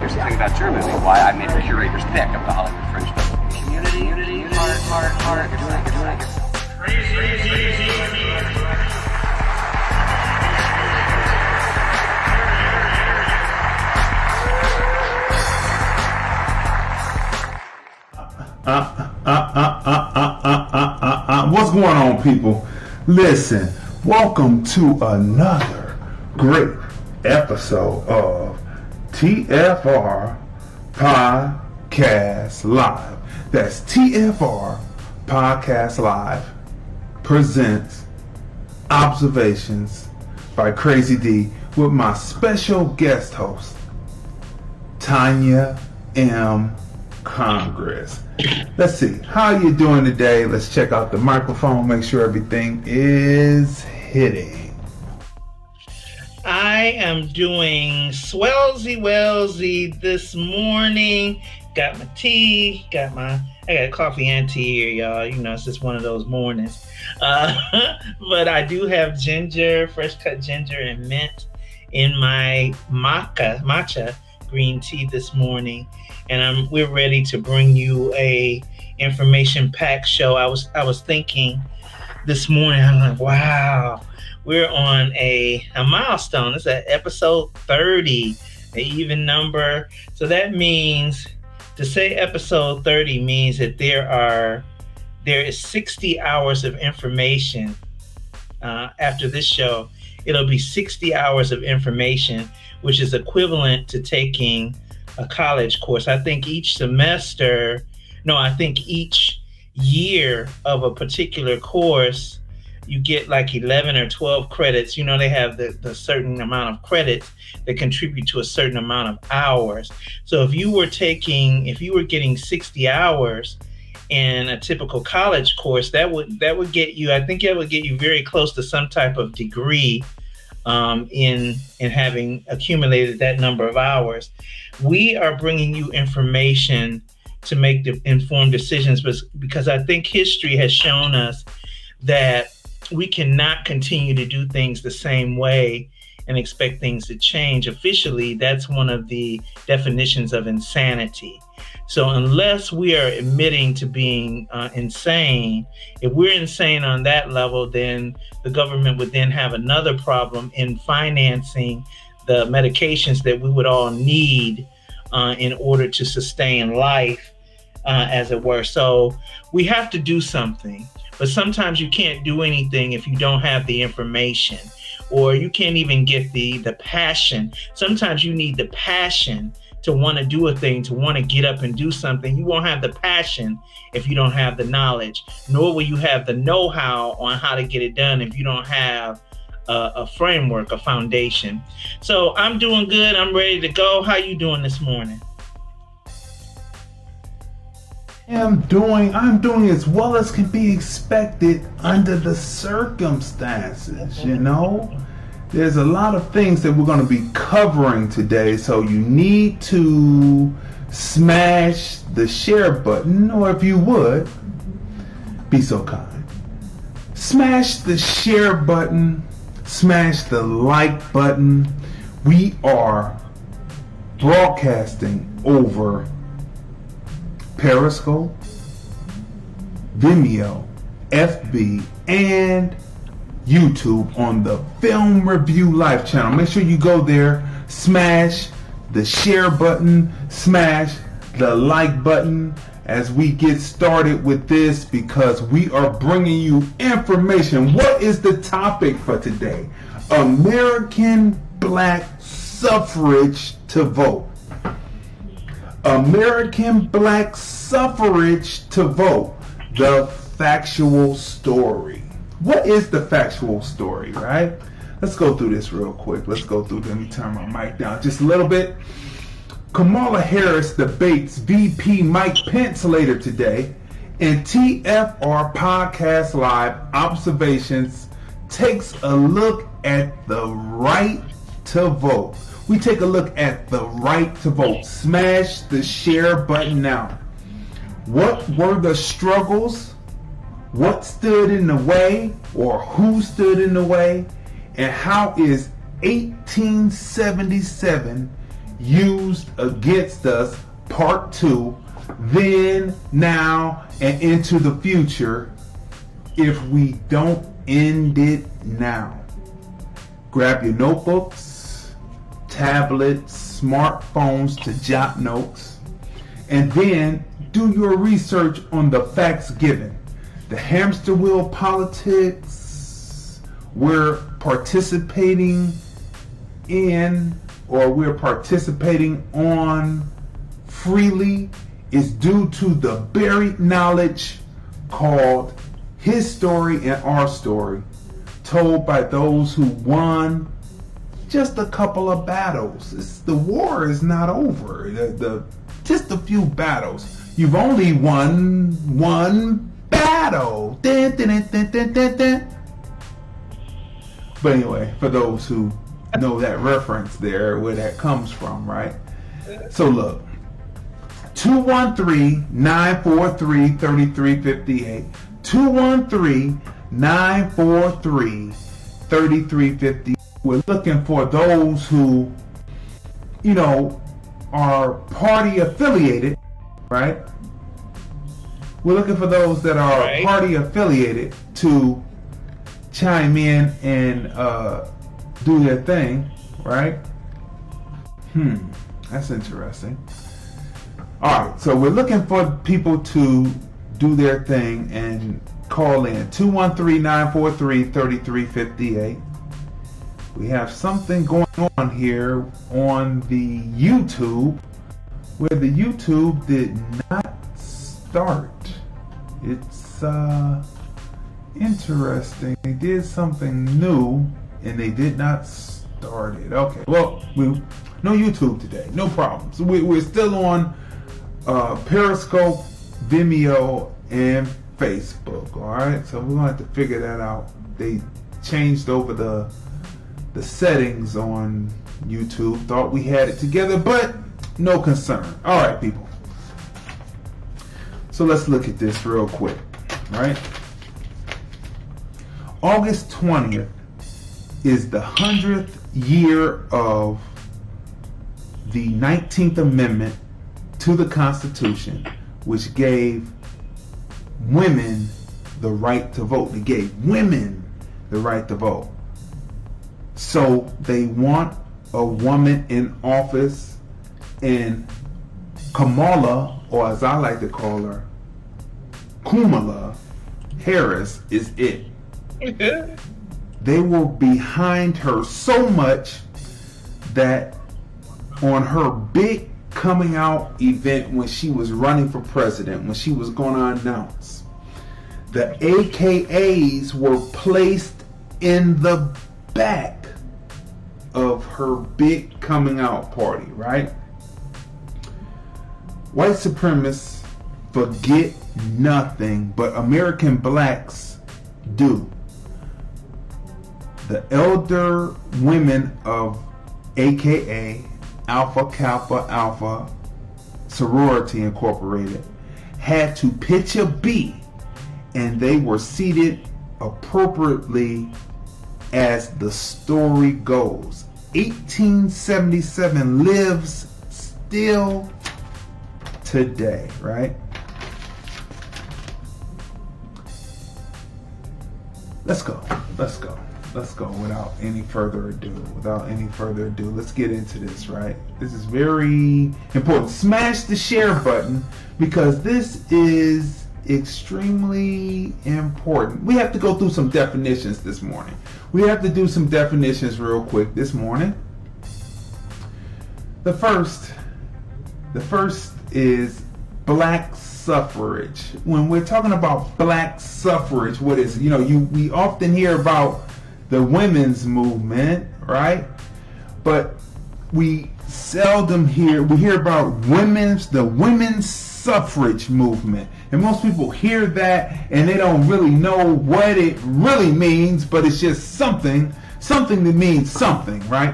here's the thing about Germany, why I made a curator's pick of the Hollywood Fringe Festival. Community, heart. What's going on, people? Listen, welcome to another great episode of TFR Podcast Live. That's TFR Podcast Live presents Observations by Crazy D with my special guest host, Tanya M. Congress. Let's see, how you doing today? Let's check out the microphone, make sure everything is hitting. I am doing swellsy this morning. Got my tea, I got coffee and tea here, y'all. You know, it's just one of those mornings. But I do have ginger, fresh cut ginger and mint in my matcha green tea this morning. And we're ready to bring you a information-packed show. I was thinking this morning, I'm like, wow, we're on a milestone. It's at episode 30, an even number. So that means, to say episode 30 means that there is 60 hours of information after this show. It'll be 60 hours of information, which is equivalent to taking a college course. I think each year of a particular course, you get like 11 or 12 credits. You know, they have the certain amount of credits that contribute to a certain amount of hours. So if you were getting 60 hours in a typical college course, that would get you, I think that would get you very close to some type of degree in having accumulated that number of hours. We are bringing you information to make the informed decisions, because I think history has shown us that we cannot continue to do things the same way and expect things to change. Officially, that's one of the definitions of insanity. So unless we are admitting to being insane, if we're insane on that level, then the government would then have another problem in financing the medications that we would all need in order to sustain life, as it were. So we have to do something, but sometimes you can't do anything if you don't have the information, or you can't even get the passion. Sometimes you need the passion to want to do a thing, to want to get up and do something. You won't have the passion if you don't have the knowledge, nor will you have the know-how on how to get it done if you don't have a framework, a foundation. So I'm doing good. I'm ready to go. How you doing this morning? I'm doing as well as can be expected under the circumstances, you know? There's a lot of things that we're going to be covering today, so you need to smash the share button, or if you would, be so kind. Smash the share button, smash the like button. We are broadcasting over Periscope, Vimeo, FB, and YouTube on the Film Review Live channel. Make sure you go there, smash the share button, smash the like button as we get started with this, because we are bringing you information. What is the topic for today? American Black suffrage to vote. American Black suffrage to vote. The factual story. What is the factual story, right? Let's go through this real quick. Let me turn my mic down just a little bit. Kamala Harris debates VP Mike Pence later today, and TFRPodcastLive Observations takes a look at the right to vote. We take a look at the right to vote. Smash the share button now. What were the struggles? What stood in the way, or who stood in the way? And how is 1877 used against us, part 2, then, now, and into the future, if we don't end it now. Grab your notebooks, tablets, smartphones to jot notes, and then do your research on the facts given. The hamster wheel politics we're participating in, or we're participating on freely, is due to the buried knowledge called his story and our story, told by those who won just a couple of battles. The war is not over. Just a few battles. You've only won one battle. Dun, dun, dun, dun, dun, dun, dun. But anyway, for those who know that reference there, where that comes from, right? So look, 213-943-3358. 213-943-3358. We're looking for those who, are party affiliated, right? We're looking for those that are party affiliated to chime in and do their thing, right? That's interesting. Alright, so we're looking for people to do their thing and call in 213-943-3358. We have something going on here on the YouTube where the YouTube did not start. It's interesting. They did something new and they did not start it. Okay, well, no YouTube today. No problem. So we're still on Periscope, Vimeo, and Facebook. Alright, so we're going to have to figure that out. They changed over the settings on YouTube. Thought we had it together, but no concern. Alright, people. So let's look at this real quick. Right? August 20th is the 100th year of the 19th Amendment to the Constitution, which gave women the right to vote. They gave women the right to vote. So they want a woman in office, and Kamala, or as I like to call her, Kamala Harris is it. They were behind her so much that on her big coming out event when she was running for president, when she was going to announce, the AKAs were placed in the back of her big coming out party, right? White supremacists forget nothing, but American blacks do. The elder women of AKA Alpha Kappa Alpha Sorority Incorporated had to pitch a B, and they were seated appropriately as the story goes. 1877 lives still today, right? Let's go without any further ado. Let's get into this, right? This is very important. Smash the share button because this is extremely important. We have to go through some definitions this morning. We have to do some definitions real quick this morning. The first is black suffrage. When we're talking about black suffrage, what is, we often hear about the women's movement, right? But we seldom hear about the women's suffrage movement. And most people hear that and they don't really know what it really means, but it's just something that means something, right?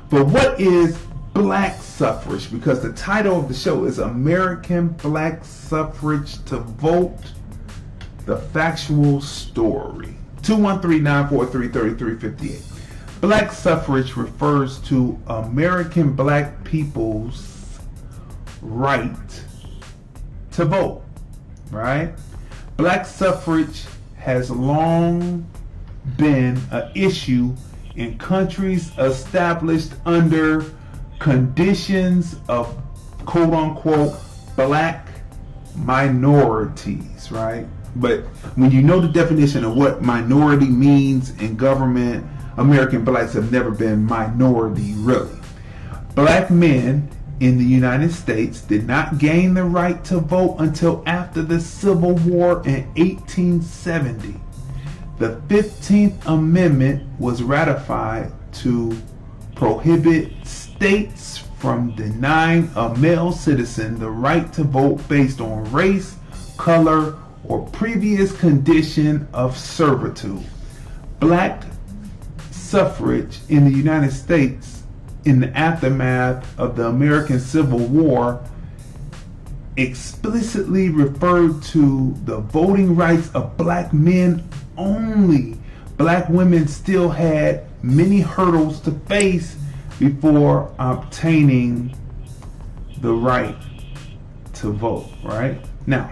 But what is black suffrage? Because the title of the show is American Black Suffrage to Vote, the Factual Story. 213-943-3358. Black suffrage refers to American black people's right to vote, right? Black suffrage has long been an issue in countries established under conditions of quote-unquote black minorities, right? But when you know the definition of what minority means in government, American blacks have never been minority, really. Black men in the United States did not gain the right to vote until after the Civil War in 1870. The 15th Amendment was ratified to prohibit states from denying a male citizen the right to vote based on race, color, or previous condition of servitude. Black suffrage in the United States in the aftermath of the American Civil War explicitly referred to the voting rights of black men only. Black women still had many hurdles to face before obtaining the right to vote, right? Now,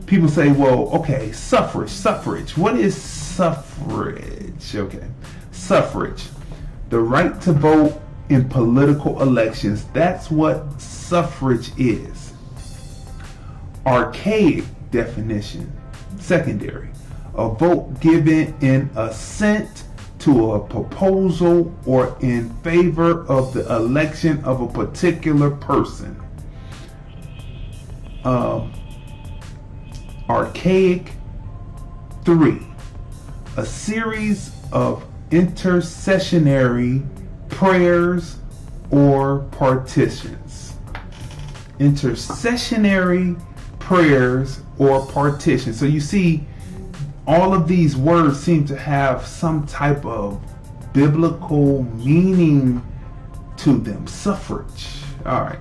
people say, well, okay, suffrage. What is suffrage? Okay, suffrage. The right to vote in political elections. That's what suffrage is. Archaic definition, secondary. A vote given in assent to a proposal or in favor of the election of a particular person. Archaic 3. A series of intercessionary prayers or partitions. Intercessionary prayers or partitions. So you see, all of these words seem to have some type of biblical meaning to them. Suffrage. All right,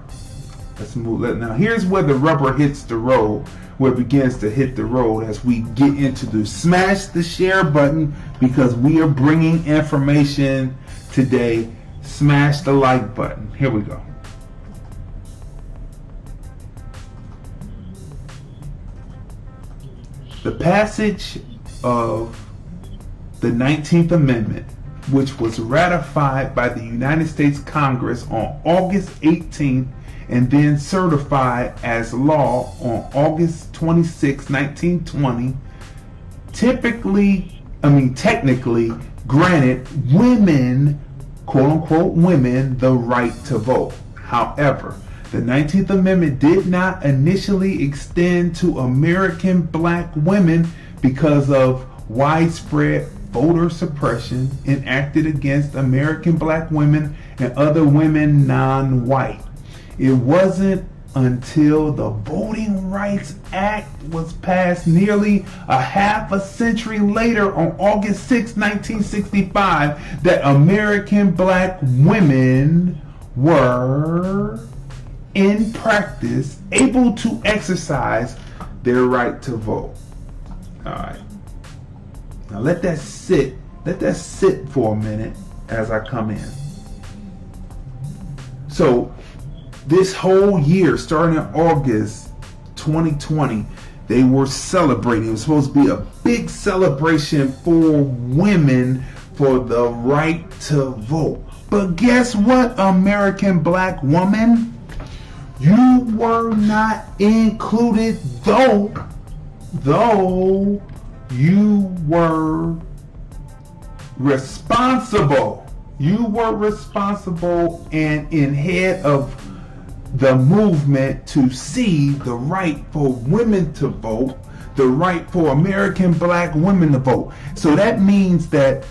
let's move. Now here's where the rubber hits the road, where it begins to hit the road as we get into the smash the share button, because we are bringing information today. Smash the like button. Here we go. The passage of the 19th Amendment, which was ratified by the United States Congress on August 18th and then certified as law on August 26, 1920, technically granted women, quote-unquote women, the right to vote. However, the 19th Amendment did not initially extend to American black women because of widespread voter suppression enacted against American black women and other women non-white. It wasn't until the Voting Rights Act was passed nearly a half a century later on August 6, 1965, that American black women were in practice able to exercise their right to vote. All right. Now let that sit for a minute as I come in. So this whole year, starting in August 2020, they were celebrating. It was supposed to be a big celebration for women for the right to vote. But guess what, American black woman? You were not included, though you were responsible. You were responsible and in head of the movement to see the right for women to vote, the right for American black women to vote. So that means that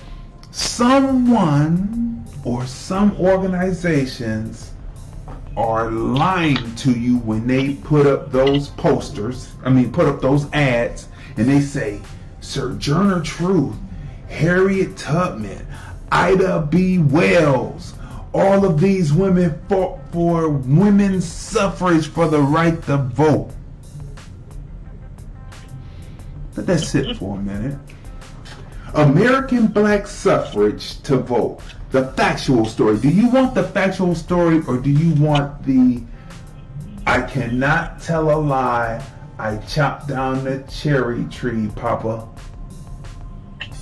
someone or some organizations are lying to you when they put up those posters, put up those ads, and they say, Sojourner Truth, Harriet Tubman, Ida B. Wells, all of these women fought for women's suffrage for the right to vote. Let that sit for a minute. American black suffrage to vote the factual story. Do you want the factual story, or do you want the I cannot tell a lie, I chopped down the cherry tree, Papa?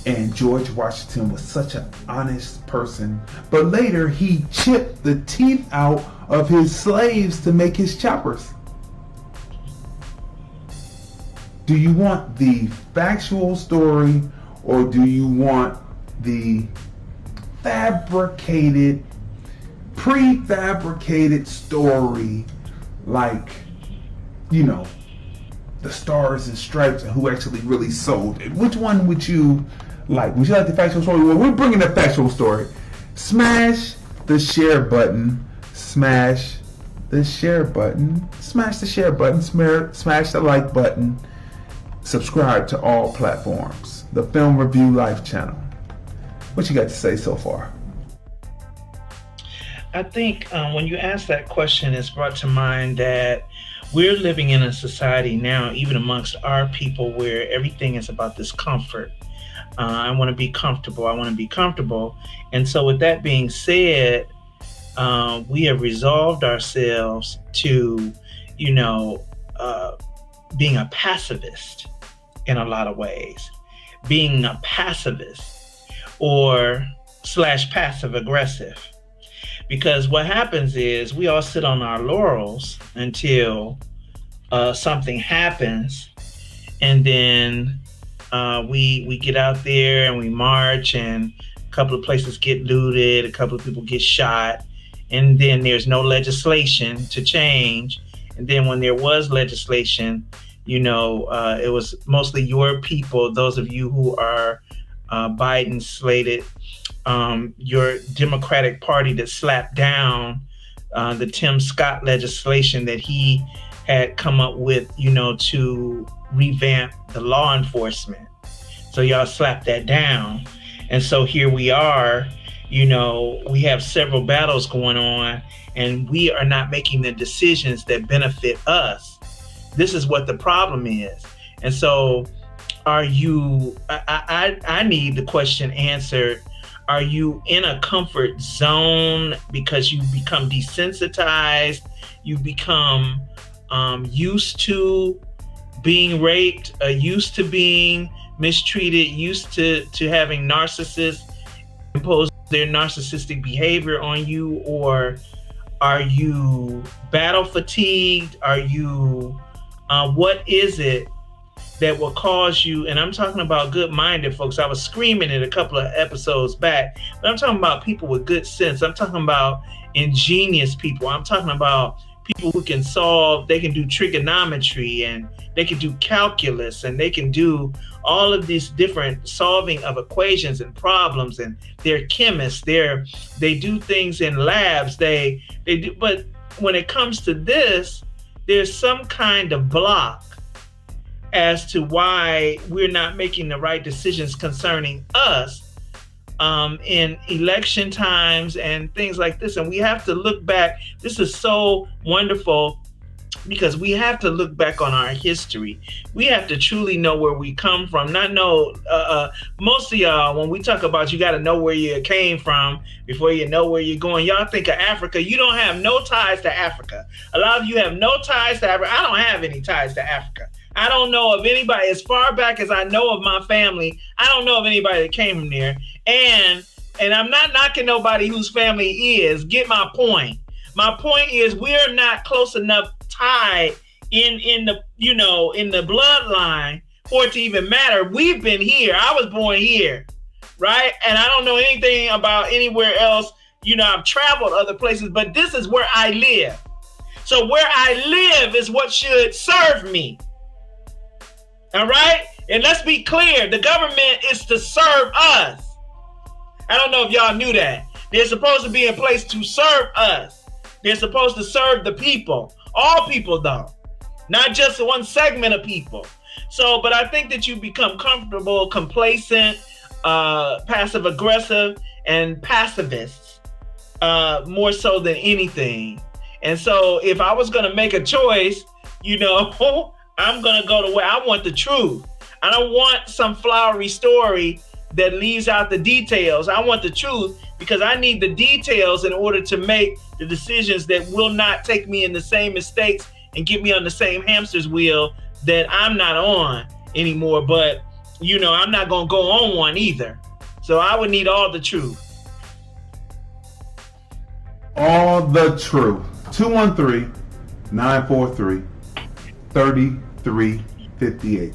And George Washington was such an honest person, but later he chipped the teeth out of his slaves to make his choppers. Do you want the factual story, or do you want the fabricated, prefabricated story, like, you know, the Stars and Stripes and who actually really sold it? Which one would you like? Would you like the factual story? Well, we're bringing the factual story. Smash the share button. Smash the share button. Smash the share button. Smash the like button. Subscribe to all platforms. The Film Review Life channel. What you got to say so far? I think when you ask that question, it's brought to mind that we're living in a society now, even amongst our people, where everything is about this comfort. I want to be comfortable. I want to be comfortable. And so with that being said, we have resolved ourselves to, being a pacifist in a lot of ways. Being a pacifist or / passive aggressive. Because what happens is we all sit on our laurels until something happens, and then we get out there and we march, and a couple of places get looted, a couple of people get shot, and then there's no legislation to change. And then when there was legislation, it was mostly your people, those of you who are Biden slated, your Democratic Party that slapped down the Tim Scott legislation that he had come up with, to revamp the law enforcement. So y'all slapped that down. And so here we are, we have several battles going on, and we are not making the decisions that benefit us. This is what the problem is. And so are you, I need the question answered. Are you in a comfort zone because you become desensitized? You become used to being raped, used to being mistreated, used to having narcissists impose their narcissistic behavior on you? Or are you battle fatigued? Are you, what is it that will cause you, and I'm talking about good-minded folks. I was screaming it a couple of episodes back, but I'm talking about people with good sense. I'm talking about ingenious people. I'm talking about people who can solve, they can do trigonometry, and they can do calculus, and they can do all of these different solving of equations and problems, and they're chemists. They do things in labs. They do, but when it comes to this, there's some kind of block as to why we're not making the right decisions concerning us in election times and things like this. And we have to look back. This is so wonderful because we have to look back on our history. We have to truly know where we come from. Not know, most of y'all, when we talk about you got to know where you came from before you know where you're going. Y'all think of Africa. You don't have no ties to Africa. A lot of you have no ties to Africa. I don't have any ties to Africa. I don't know of anybody, as far back as I know of my family, I don't know of anybody that came from there. And I'm not knocking nobody whose family is. Get my point. My point is we're not close enough tied in the bloodline for it to even matter. We've been here. I was born here, right? And I don't know anything about anywhere else. I've traveled other places, but this is where I live. So where I live is what should serve me. All right? And let's be clear. The government is to serve us. I don't know if y'all knew that. They're supposed to be in place to serve us. They're supposed to serve the people. All people, though. Not just one segment of people. So, but I think that you become comfortable, complacent, passive aggressive, and pacifists more so than anything. And so if I was going to make a choice, I'm going to go to where I want the truth. I don't want some flowery story that leaves out the details. I want the truth because I need the details in order to make the decisions that will not take me in the same mistakes and get me on the same hamster's wheel that I'm not on anymore. But, I'm not going to go on one either. So I would need all the truth. All the truth. 213-943-3358.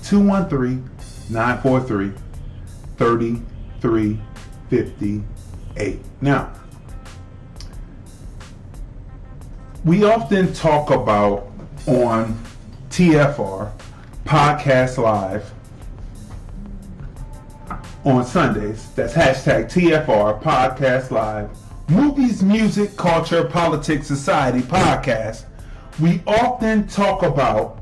213-943-3358. Now, we often talk about on TFR Podcast Live on Sundays. That's hashtag TFR Podcast Live. Movies, music, culture, politics, society podcast. We often talk about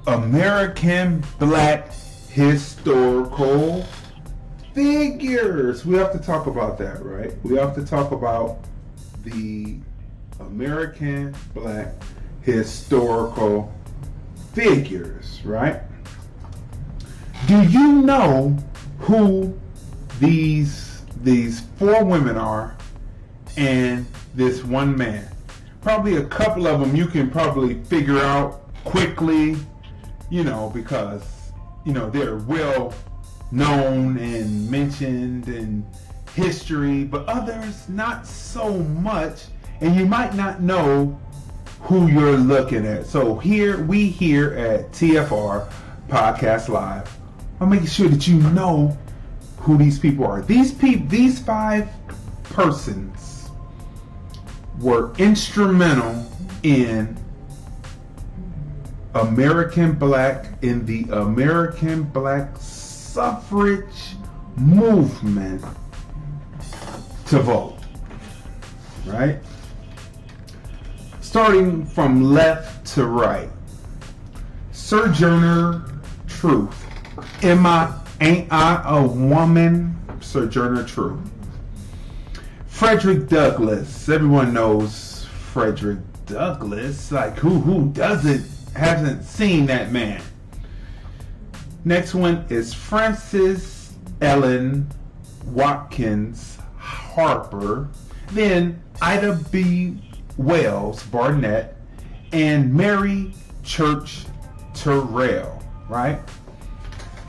American Black historical figures. We have to talk about that, right? We have to talk about the American Black historical figures, right? Do you know who these four women are and this one man? Probably a couple of them you can probably figure out quickly, because they're well known and mentioned in history, but others not so much, and you might not know who you're looking at. So here at TFR Podcast Live, I'm making sure that you know who these people are. These five persons were instrumental in the American Black suffrage movement to vote, right? Starting from left to right. Sojourner Truth. Ain't I a Woman? Sojourner Truth. Frederick Douglass. Everyone knows Frederick Douglass. Like who hasn't seen that man? Next one is Frances Ellen Watkins Harper. Then Ida B. Wells Barnett and Mary Church Terrell, right?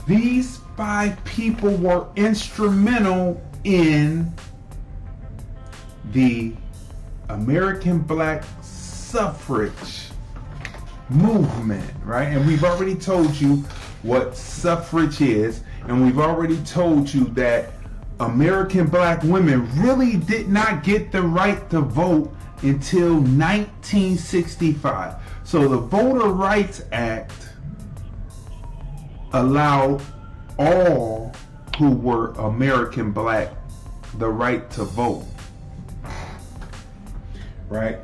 These five people were instrumental in the American Black suffrage movement, right? And we've already told you what suffrage is, and we've already told you that American Black women really did not get the right to vote until 1965. So the Voter Rights Act allowed all who were American Black the right to vote, right?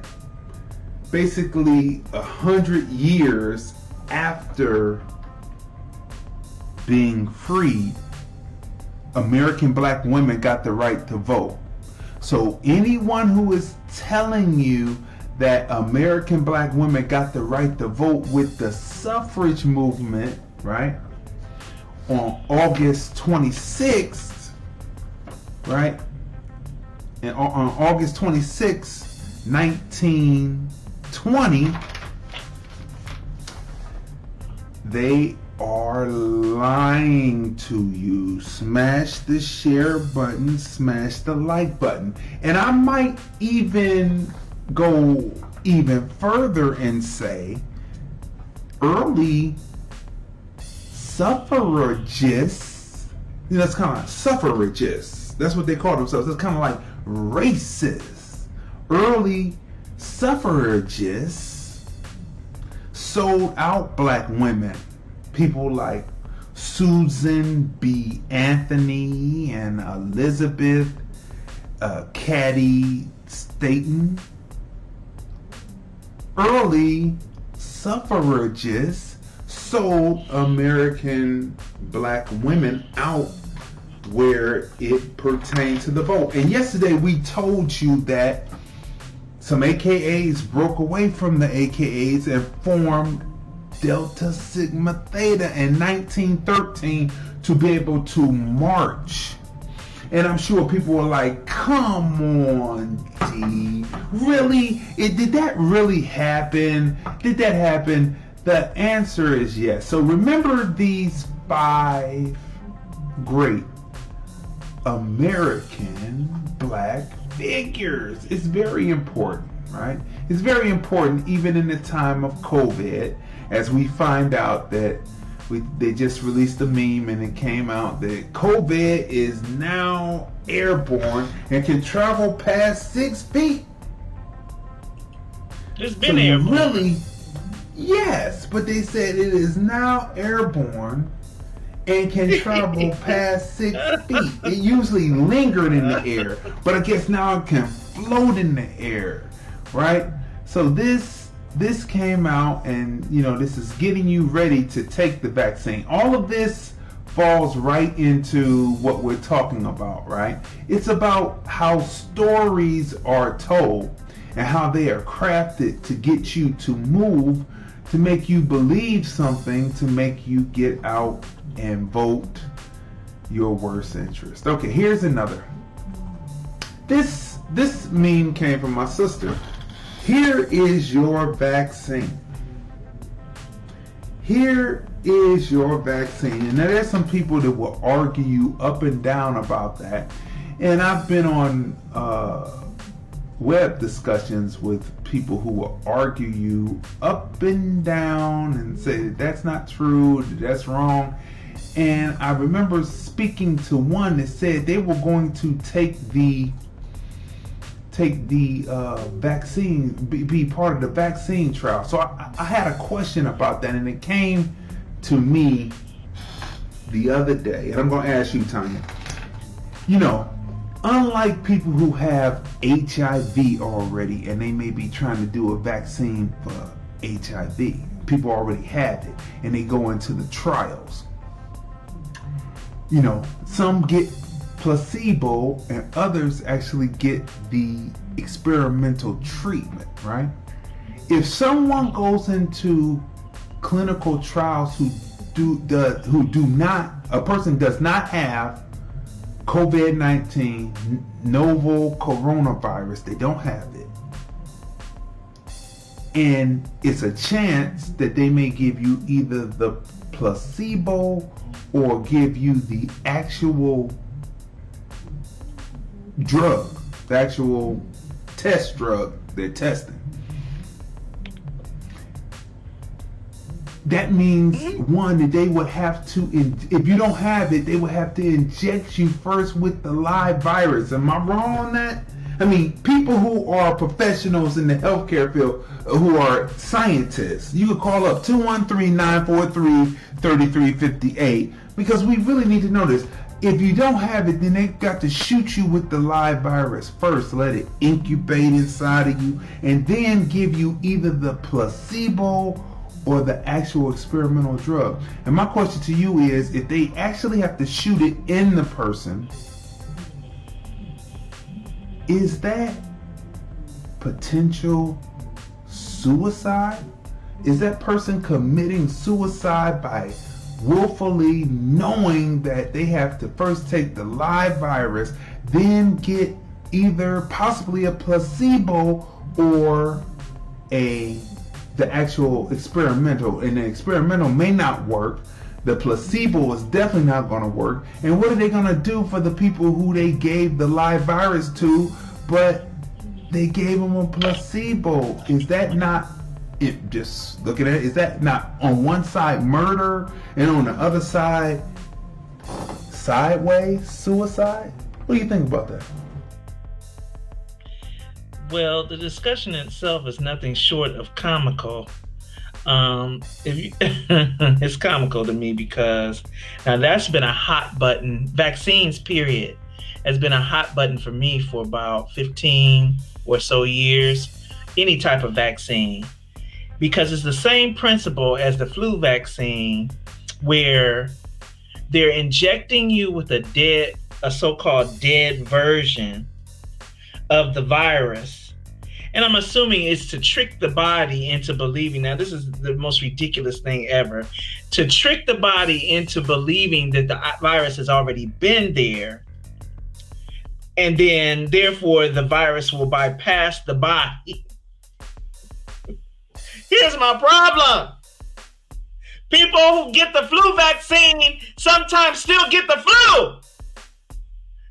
Basically 100 years after being freed, American Black women got the right to vote. So anyone who is telling you that American Black women got the right to vote with the suffrage movement, right, on August 26th, right, and on August 26th, 1920, they are lying to you. Smash the share button, smash the like button. And I might even go even further and say early suffragists, that's kind of like suffragists. That's what they call themselves. That's kind of like racist. Early suffragists sold out Black women. People like Susan B. Anthony and Elizabeth Cady Stanton. Early suffragists sold American Black women out where it pertained to the vote. And yesterday we told you that some AKAs broke away from the AKAs and formed Delta Sigma Theta in 1913 to be able to march. And I'm sure people were like, come on, D. Really? Did that really happen? Did that happen? The answer is yes. So remember these 5 great American black figures. It's very important, right? It's very important even in the time of COVID, as we find out that they just released a meme and it came out that COVID is now airborne and can travel past 6 feet. It's been airborne. Really, yes, but they said it is now airborne and can travel past 6 feet. It usually lingered in the air, but I guess now it can float in the air, right? So this came out, and this is getting you ready to take the vaccine. All of this falls right into what we're talking about, right? It's about how stories are told and how they are crafted to get you to move, to make you believe something, to make you get out and vote your worst interest. Okay, here's another. This meme came from my sister. Here is your vaccine. Here is your vaccine. And now there's some people that will argue you up and down about that. And I've been on web discussions with people who will argue you up and down and say that that's not true, that that's wrong. And I remember speaking to one that said they were going to take the vaccine, be part of the vaccine trial. So I had a question about that, and it came to me the other day, and I'm going to ask you, Tanya. Unlike people who have HIV already, and they may be trying to do a vaccine for HIV, people already have it, and they go into the trials. Some get placebo and others actually get the experimental treatment, right? If someone goes into clinical trials a person does not have COVID-19, novel coronavirus, they don't have it, and it's a chance that they may give you either the placebo or give you the actual drug, the actual test drug they're testing. That means, one, that they would have to, if you don't have it, they would have to inject you first with the live virus. Am I wrong on that? I mean, people who are professionals in the healthcare field, who are scientists, you could call up 213-943-3358, because we really need to know this. If you don't have it, then they've got to shoot you with the live virus first, let it incubate inside of you, and then give you either the placebo or the actual experimental drug. And my question to you is, if they actually have to shoot it in the person, is that potential suicide? Is that person committing suicide by willfully knowing that they have to first take the live virus, then get either possibly a placebo or the actual experimental, and the experimental may not work, the placebo is definitely not going to work, and what are they going to do for the people who they gave the live virus to, but they gave them a placebo? Is that not, just look at it, is that not on one side murder and on the other side sideways suicide? What do you think about that? Well, the discussion itself is nothing short of comical. It's comical to me because now that's been a hot button. Vaccines, period, has been a hot button for me for about 15 or so years. Any type of vaccine, because it's the same principle as the flu vaccine, where they're injecting you with a so-called dead version of the virus, And I'm assuming it's to trick the body into believing. Now, this is the most ridiculous thing ever. To trick the body into believing that the virus has already been there. And then, therefore, the virus will bypass the body. Here's my problem. People who get the flu vaccine sometimes still get the flu.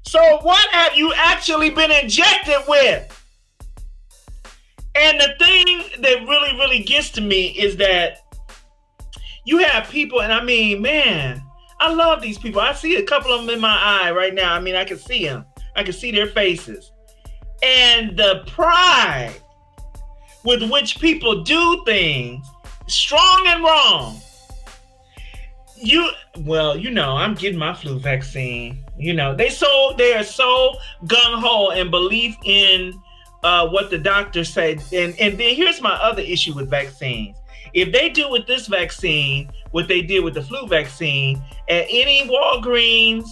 So what have you actually been injected with? And the thing that really, really gets to me is that you have people, and I mean, man, I love these people. I see a couple of them in my eye right now. I mean, I can see them. I can see their faces. And the pride with which people do things, strong and wrong. I'm getting my flu vaccine. They are so gung-ho and belief in what the doctors say. And then here's my other issue with vaccines. If they do with this vaccine what they did with the flu vaccine, at any Walgreens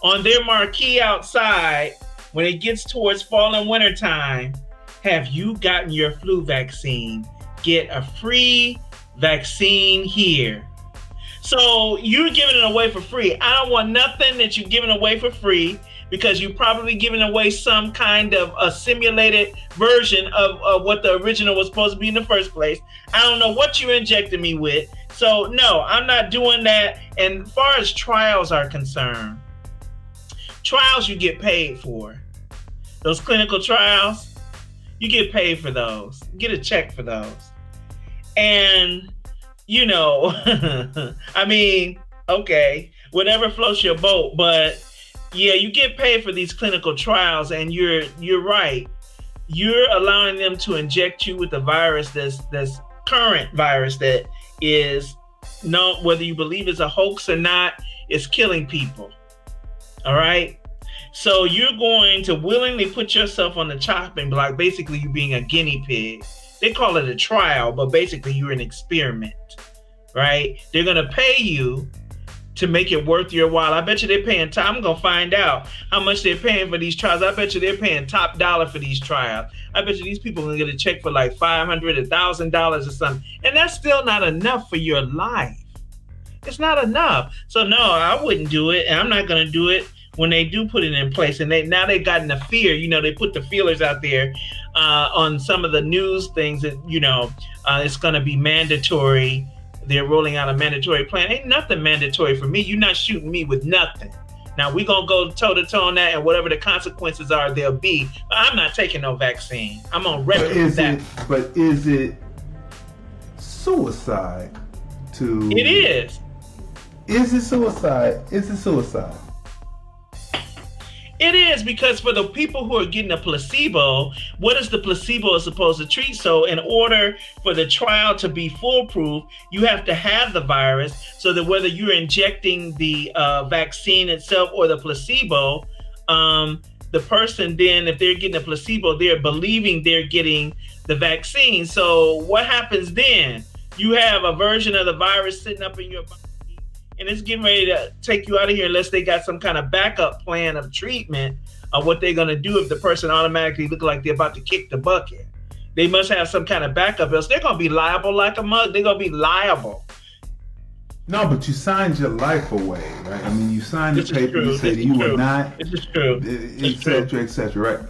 on their marquee outside, when it gets towards fall and winter time, have you gotten your flu vaccine? Get a free vaccine here. So you're giving it away for free. I don't want nothing that you're giving away for free, because you're probably giving away some kind of a simulated version of what the original was supposed to be in the first place. I don't know what you injected me with. So no, I'm not doing that. And as far as trials are concerned, trials you get paid for. Those clinical trials, you get paid for those. Get a check for those. And I mean, okay, whatever floats your boat, but yeah, you get paid for these clinical trials, and you're right. You're allowing them to inject you with the virus that's current virus that is, whether you believe it's a hoax or not, is killing people. All right. So you're going to willingly put yourself on the chopping block. Basically, you being a guinea pig. They call it a trial, but basically you're an experiment, right? They're going to pay you to make it worth your while. I bet you they're paying I'm going to find out how much they're paying for these trials. I bet you they're paying top dollar for these trials. I bet you these people are going to get a check for like $500, $1,000 or something. And that's still not enough for your life. It's not enough. So no, I wouldn't do it. And I'm not going to do it when they do put it in place. And now they've gotten the fear, they put the feelers out there on some of the news things that, it's going to be mandatory. They're rolling out a mandatory plan. Ain't nothing mandatory for me. You're not shooting me with nothing. Now, we're going to go toe-to-toe on that, and whatever the consequences are, they'll be. But I'm not taking no vaccine. I'm on record with that. But is it suicide to... It is. Is it suicide? Is it suicide? It is, because for the people who are getting a placebo, what is the placebo supposed to treat? So in order for the trial to be foolproof, you have to have the virus, so that whether you're injecting the vaccine itself or the placebo, the person then, if they're getting a placebo, they're believing they're getting the vaccine. So what happens then? You have a version of the virus sitting up in your body, and it's getting ready to take you out of here unless they got some kind of backup plan of treatment of what they're going to do if the person automatically look like they're about to kick the bucket. They must have some kind of backup, else they're going to be liable like a mug. They're going to be liable. No, but you signed your life away, right? I mean, you signed the paper, you said you would not, This is true. et cetera, right?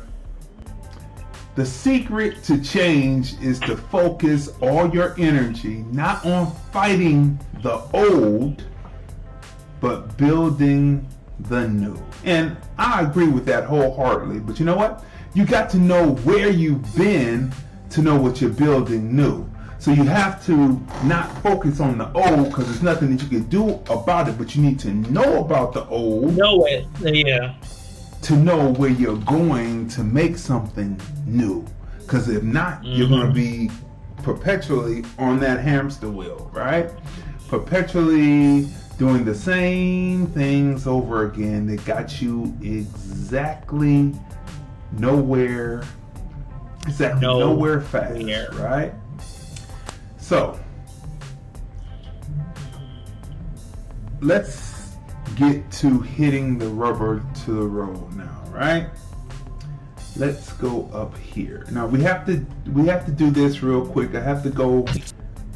The secret to change is to focus all your energy not on fighting the old, but building the new. And I agree with that wholeheartedly. But you know what? You got to know where you've been to know what you're building new. So you have to not focus on the old, because there's nothing that you can do about it, but you need to know about the old. Know it, yeah. To know where you're going to make something new. Because if not, you're going to be perpetually on that hamster wheel, right? Perpetually doing the same things over again that got you exactly nowhere fast, right? So let's get to hitting the rubber to the road now, right? let's go up here. Now we have to do this real quick. I have to go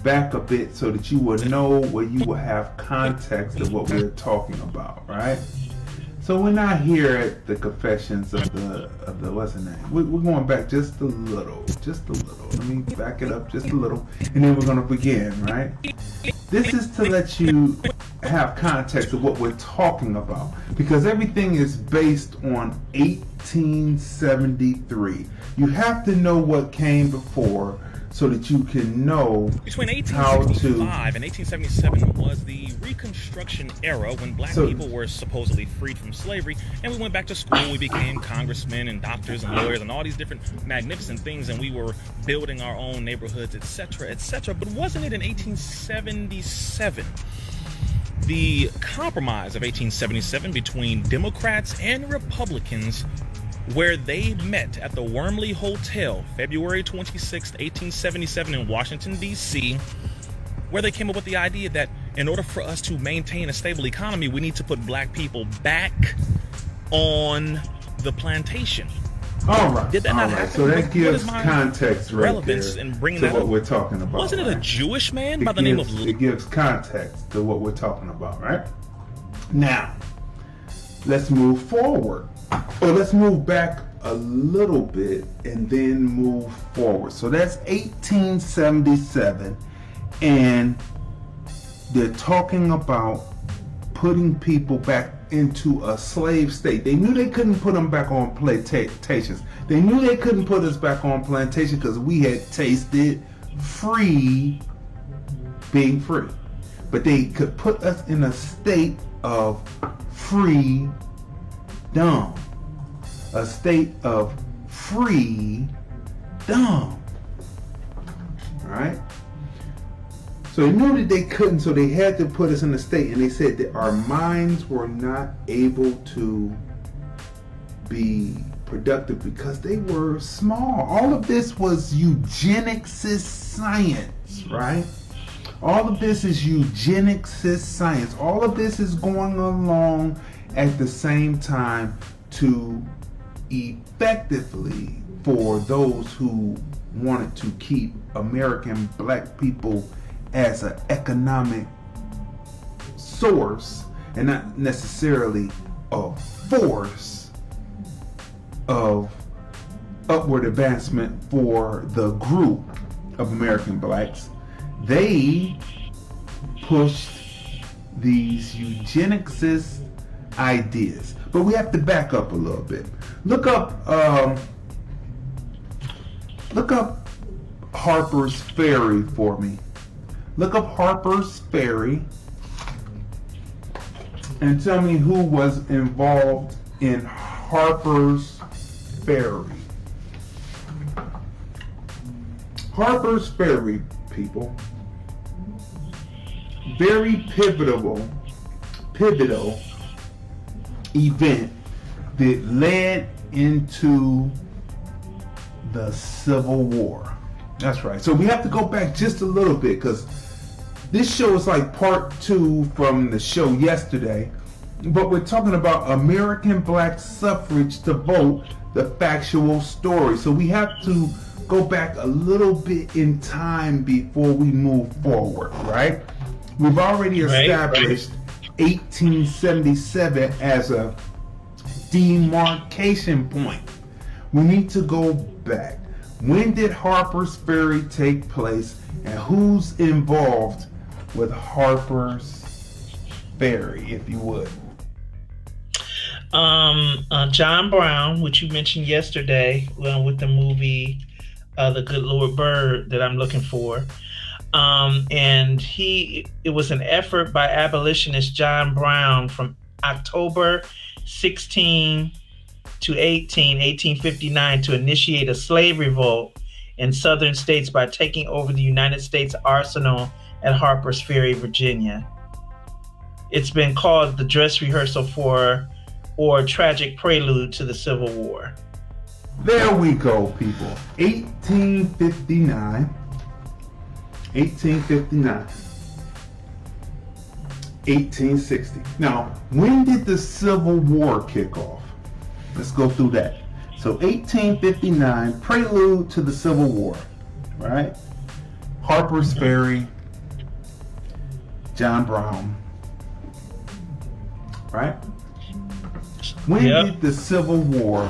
back a bit so that you will know where you will have context of what we're talking about, right? So we're not here at the confessions of the what's the name? We're going back just a little. Let me back it up just a little, and then we're gonna begin, right? This is to let you have context of what we're talking about, because everything is based on 1873. You have to know what came before so that you can know between how 1865 and 1877 was the Reconstruction era, when black people were supposedly freed from slavery, and we went back to school. We became congressmen and doctors and lawyers and all these different magnificent things, and we were building our own neighborhoods, etc., etc. But wasn't it in 1877, the compromise of 1877 between Democrats and Republicans, where they met at the Wormley Hotel, February 26, 1877 in Washington, D.C., where they came up with the idea that in order for us to maintain a stable economy, we need to put black people back on the plantation. All right. Did that not happen? So that gives context right relevance there in bringing to that what up? we're talking about. Wasn't it a right? Jewish man by the name of... It gives context to what we're talking about, right? Now, let's move forward. Or let's move back a little bit and then move forward. So that's 1877, and they're talking about putting people back into a slave state. They knew they couldn't put them back on plantations. They knew they couldn't put us back on plantation because we had tasted being free. But they could put us in a state of freedom. A state of freedom. Right? So they knew that they couldn't, so they had to put us in a state, and they said that our minds were not able to be productive because they were small. All of this was eugenicist science, right? All of this is eugenicist science. All of this is going along at the same time to effectively, for those who wanted to keep American black people as an economic source and not necessarily a force of upward advancement for the group of American blacks, they pushed these eugenicist ideas. But we have to back up a little bit. Look up Harper's Ferry for me. Look up Harper's Ferry and tell me who was involved in Harper's Ferry. Harper's Ferry, people. Very pivotal event that led into the Civil War. That's right. So we have to go back just a little bit, because this show is like part 2 from the show yesterday, but we're talking about American black suffrage to vote, the factual story. So we have to go back a little bit in time before we move forward, right? We've already established 1877 as a demarcation point. We need to go back. When did Harper's Ferry take place, and who's involved with Harper's Ferry, if you would? John Brown, which you mentioned yesterday with the movie The Good Lord Bird that I'm looking for. And it was an effort by abolitionist John Brown from October 16 to 1859 to initiate a slave revolt in southern states by taking over the United States Arsenal at Harper's Ferry, Virginia. It's been called the dress rehearsal for or tragic prelude to the Civil War. There we go, people. 1859. 1860. Now, when did the Civil War kick off? Let's go through that. So 1859, prelude to the Civil War, right? Harper's Ferry, John Brown, right? When did the Civil War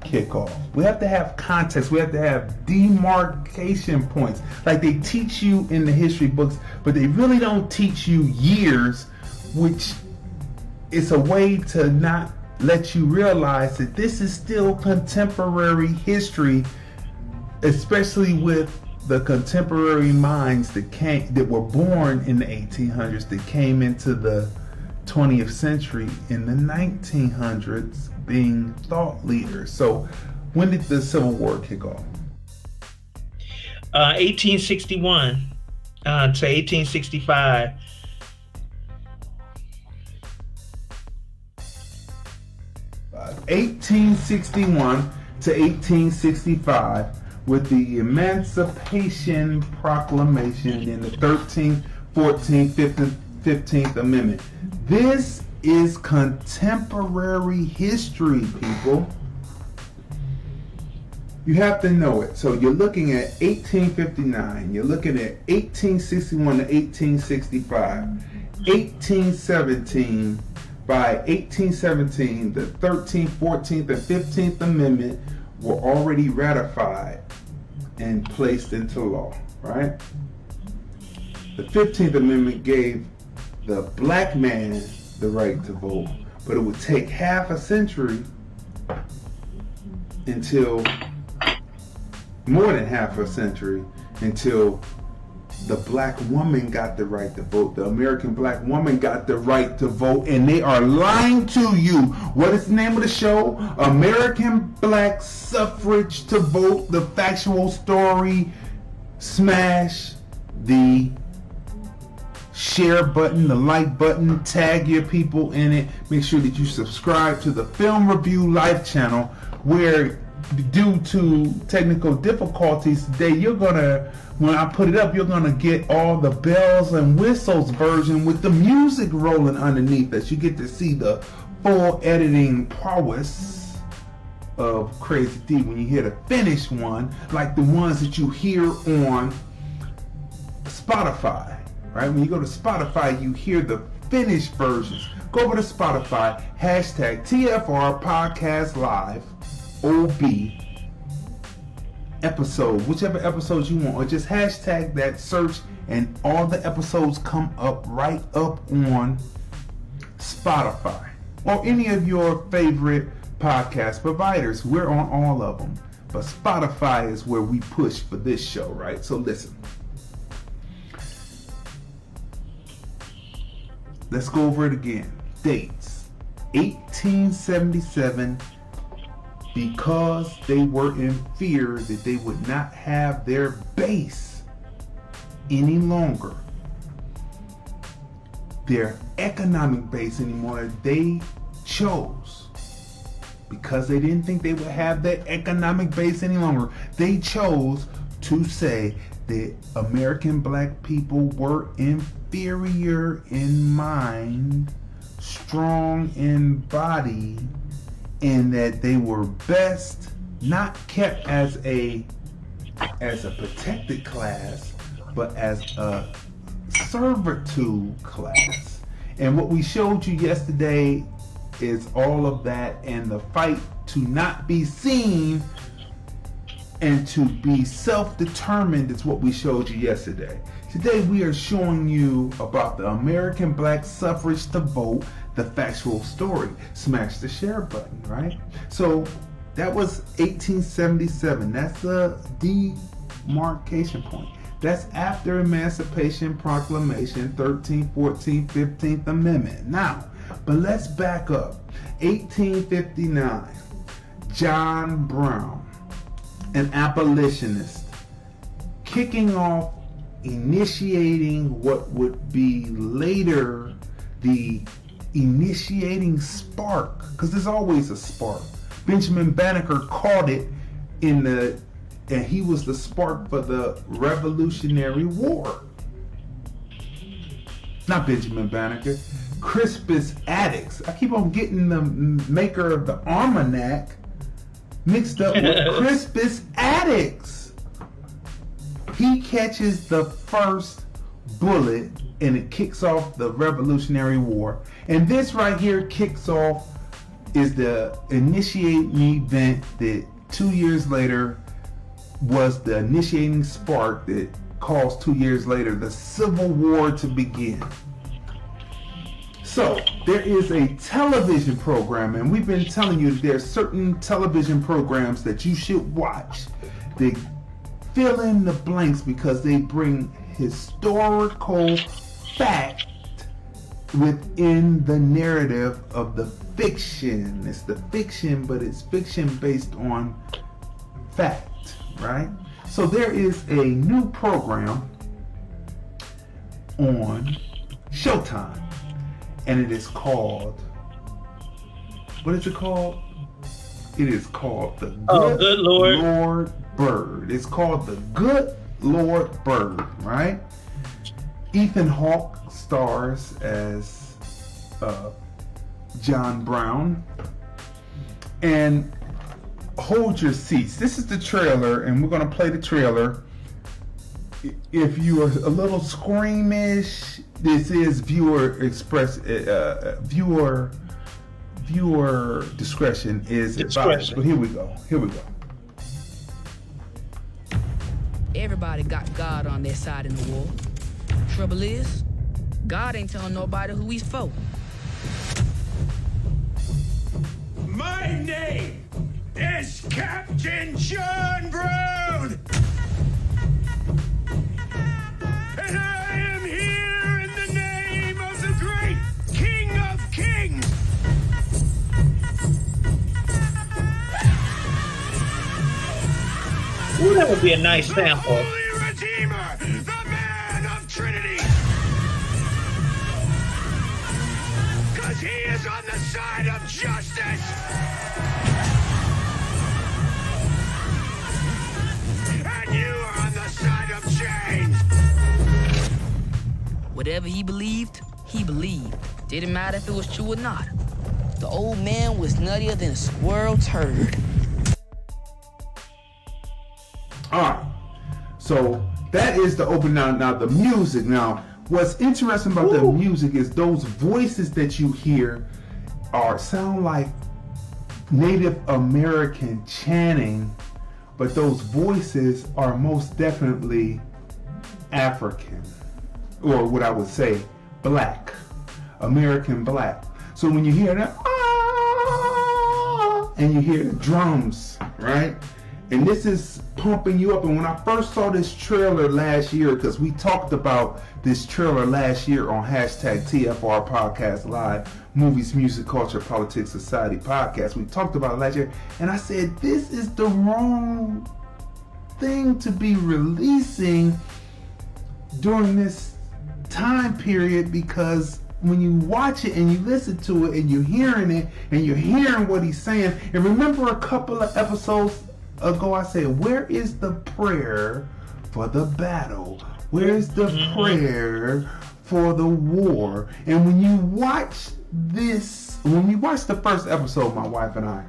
kick off? We have to have context. We have to have demarcation points. Like they teach you in the history books, but they really don't teach you years, which is a way to not let you realize that this is still contemporary history, especially with the contemporary minds that were born in the 1800s that came into the 20th century in the 1900s being thought leaders. So when did the Civil War kick off? 1861 to 1865. 1861 to 1865 with the Emancipation Proclamation in the 13th, 14th, 15th Amendment. This is contemporary history, people. You have to know it. So you're looking at 1859, you're looking at 1861 to 1865, 1817. By 1817, the 13th, 14th, and 15th Amendment were already ratified and placed into law, right? The 15th Amendment gave the black man the right to vote, but it would take half a century until, more than half a century, until the black woman got the right to vote. The American black woman got the right to vote, and they are lying to you. What is the name of the show? American Black Suffrage to Vote, the factual story. Smash the share button, the like button, tag your people in it. Make sure that you subscribe to the Film Review Live channel, where due to technical difficulties today, when I put it up, you're gonna get all the bells and whistles version with the music rolling underneath us. You get to see the full editing prowess of Crazy D when you hear the finished one, like the ones that you hear on Spotify, right? When you go to Spotify, you hear the finished versions. Go over to Spotify, hashtag TFRPodcastLive OB episode, whichever episodes you want, or just hashtag that, search, and all the episodes come up right up on Spotify or any of your favorite podcast providers. We're on all of them, but Spotify is where we push for this show, right? So listen, let's go over it again. Dates: 1877, because they were in fear that they would not have their base any longer, their economic base anymore. They chose, because they didn't think they would have that economic base any longer, they chose to say that American black people were inferior in mind, strong in body, and that they were best not kept as a protected class, but as a servitude class. And what we showed you yesterday is all of that, and the fight to not be seen and to be self-determined is what we showed you yesterday. Today we are showing you about the American black suffrage to vote, the factual story. Smash the share button, right? So that was 1877. That's the demarcation point. That's after Emancipation Proclamation, 13th, 14th, 15th Amendment. Now, but let's back up. 1859, John Brown, an abolitionist, kicking off, initiating what would be later the initiating spark, because there's always a spark. Benjamin Banneker caught it and he was the spark for the Revolutionary War. Not Benjamin Banneker, Crispus Attucks. I keep on getting the maker of the almanac mixed up with Crispus Attucks. He catches the first bullet and it kicks off the Revolutionary War. And this right here kicks off is the initiating event that 2 years later was the initiating spark that caused 2 years later the Civil War to begin. So there is a television program, and we've been telling you that there are certain television programs that you should watch. They fill in the blanks because they bring historical fact within the narrative of the fiction. It's the fiction, but it's fiction based on fact, right? So there is a new program on Showtime, and it is called, what is it called? It is called The Good Lord Bird. It's called The Good Lord Bird, right? Ethan Hawke stars as John Brown. And hold your seats. This is the trailer, and we're going to play the trailer. If you are a little squeamish, this is viewer discretion is advised. But here we go. Everybody got God on their side in the war. Trouble is, God ain't telling nobody who he's for. My name is Captain John Brown, and I am here in the name of the great King of Kings. Ooh, that would be a nice sample. The Holy Redeemer, the man of Trinity. 'Cause he is on the side of justice. And you are on the side of change. Whatever he believed, he believed. Didn't matter if it was true or not. The old man was nuttier than a squirrel turd. Alright, so that is the open. Now the music. Now, what's interesting about the music is those voices that you hear sound like Native American chanting, but those voices are most definitely African, or what I would say, black, American black. So when you hear that, and you hear the drums, right? And this is pumping you up. And when I first saw this trailer last year, because we talked about this trailer last year on hashtag TFRPodcastLive Movies, Music, Culture, Politics, Society Podcast. We talked about it last year. And I said, this is the wrong thing to be releasing during this time period, because when you watch it and you listen to it and you're hearing it and you're hearing what he's saying, and remember a couple of episodes ago I said, where is the prayer for the battle? Where is the prayer for the war? And when you watch this, when you watch the first episode, my wife and I,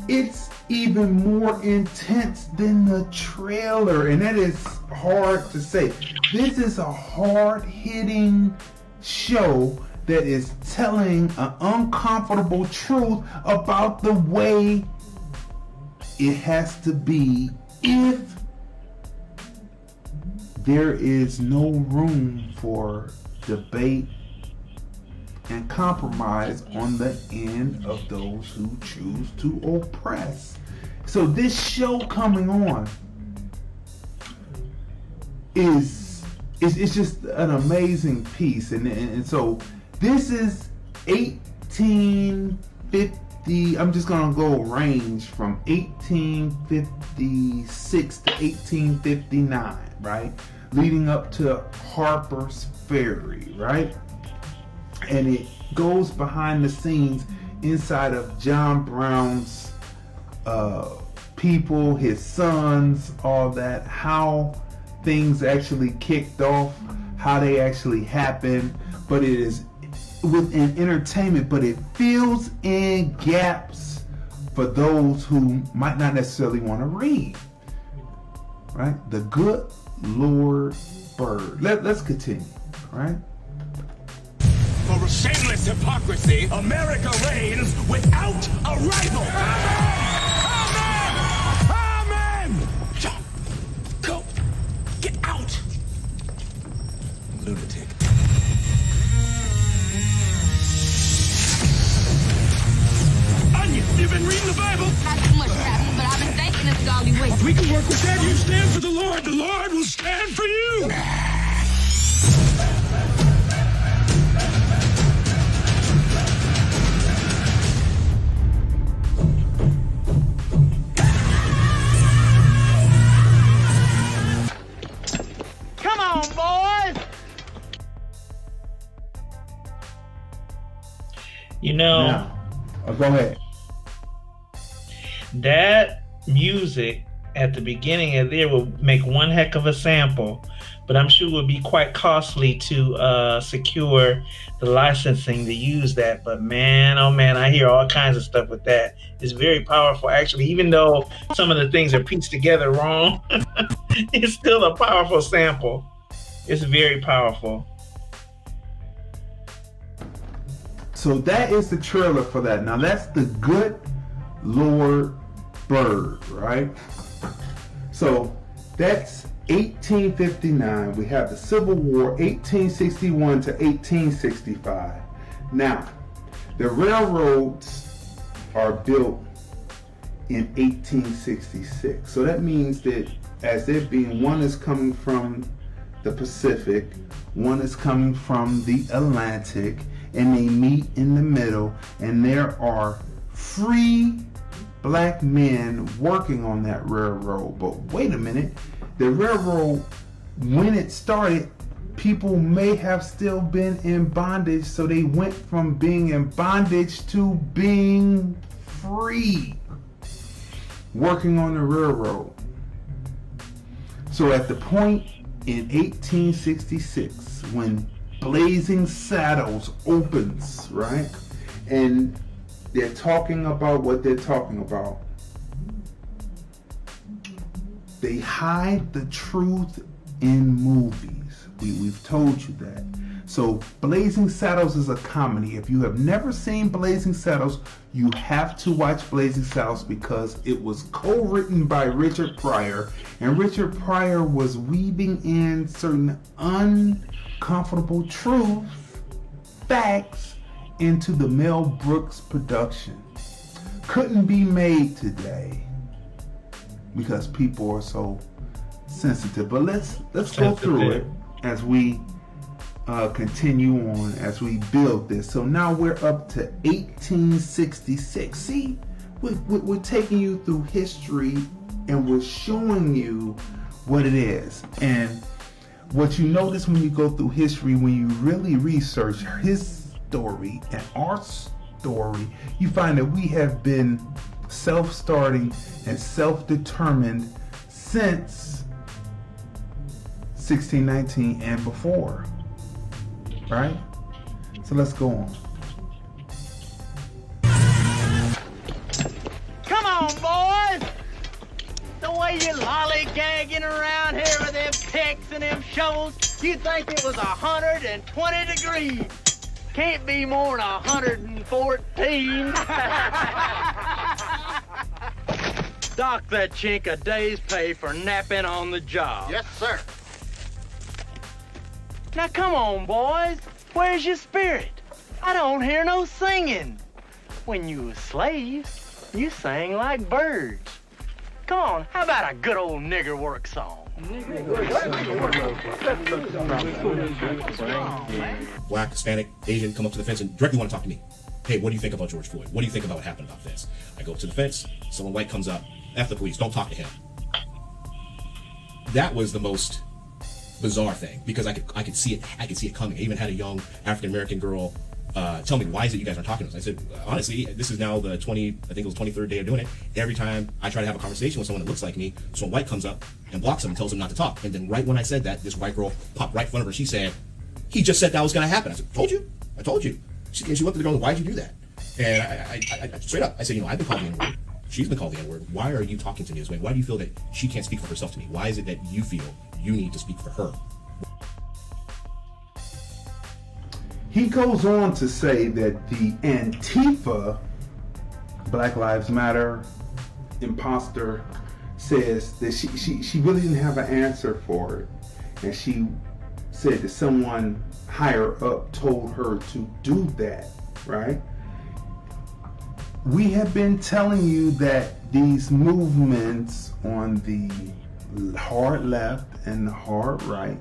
it's even more intense than the trailer, and that is hard to say. This is a hard-hitting show that is telling an uncomfortable truth about the way it has to be if there is no room for debate and compromise on the end of those who choose to oppress. So this show coming on is just an amazing piece, and so this is 1850. I'm just gonna go range from 1856 to 1859, right? Leading up to Harper's Ferry, right? And it goes behind the scenes inside of John Brown's people, his sons, all that, how things actually kicked off, how they actually happened. But it is within entertainment, but it fills in gaps for those who might not necessarily want to read. Right? The Good Lord Bird. Let's continue. Right? For a shameless hypocrisy, America reigns without a rival. Amen! Amen! John, go. Get out. Lunatic. Onion, you've been reading the Bible? Not too much, Captain, but I've been thinking of godly ways. We can work with that. You stand for the Lord will stand for you. Come on, boys! You know, Now, go ahead. that music at the beginning of there will make one heck of a sample, but I'm sure it would be quite costly to secure the licensing to use that. But man, oh man, I hear all kinds of stuff with that. It's very powerful, actually, even though some of the things are pieced together wrong. It's still a powerful sample. It's very powerful. So that is the trailer for that. Now that's the Good Lord Bird, right? So that's 1859. We have the Civil War, 1861 to 1865. Now, the railroads are built in 1866. So that means that as there being one is coming from the Pacific, one is coming from the Atlantic, and they meet in the middle, and there are free black men working on that railroad. But wait a minute, the railroad, when it started, people may have still been in bondage, so they went from being in bondage to being free, working on the railroad. So at the point in 1866, when Blazing Saddles opens, right? And they're talking about what they're talking about. They hide the truth in movies. We've told you that. So Blazing Saddles is a comedy. If you have never seen Blazing Saddles, you have to watch Blazing Saddles because it was co-written by Richard Pryor, and Richard Pryor was weaving in certain uncomfortable truth, facts into the Mel Brooks production. Couldn't be made today because people are so sensitive. But let's go through it as we continue on, as we build this. So now we're up to 1866. See, we're taking you through history and we're showing you what it is. And what you notice when you go through history, when you really research his story and our story, you find that we have been self-starting and self-determined since 1619 and before. Right? So let's go on. Come on, boys! The way you lollygagging around here with them picks and them shovels, you'd think it was 120 degrees. Can't be more than 114. Dock that chink a day's pay for napping on the job. Yes, sir. Now come on, boys. Where's your spirit? I don't hear no singing. When you was slaves, you sang like birds. Come on, how about a good old nigger work song? Black, Hispanic, Asian come up to the fence and directly want to talk to me. Hey, what do you think about George Floyd? What do you think about what happened about this? I go up to the fence, someone white comes up, F the police, don't talk to him. That was the most bizarre thing because I could see it coming. I even had a young African American girl tell me, why is it you guys aren't talking to us? I said, honestly, this is now the 23rd day of doing it. Every time I try to have a conversation with someone that looks like me, someone white comes up and blocks them and tells them not to talk. And then right when I said that, this white girl popped right in front of her. She said, he just said that was going to happen. I said, I told you. She looked at the girl and why'd you do that? And I straight up, I said, I've been called the N-word. She's been called the N-word. Why are you talking to me this way? Why do you feel that she can't speak for herself to me? Why is it that you feel you need to speak for her? He goes on to say that the Antifa, Black Lives Matter imposter, says that she really didn't have an answer for it. And she said that someone higher up told her to do that, right? We have been telling you that these movements on the hard left and the hard right,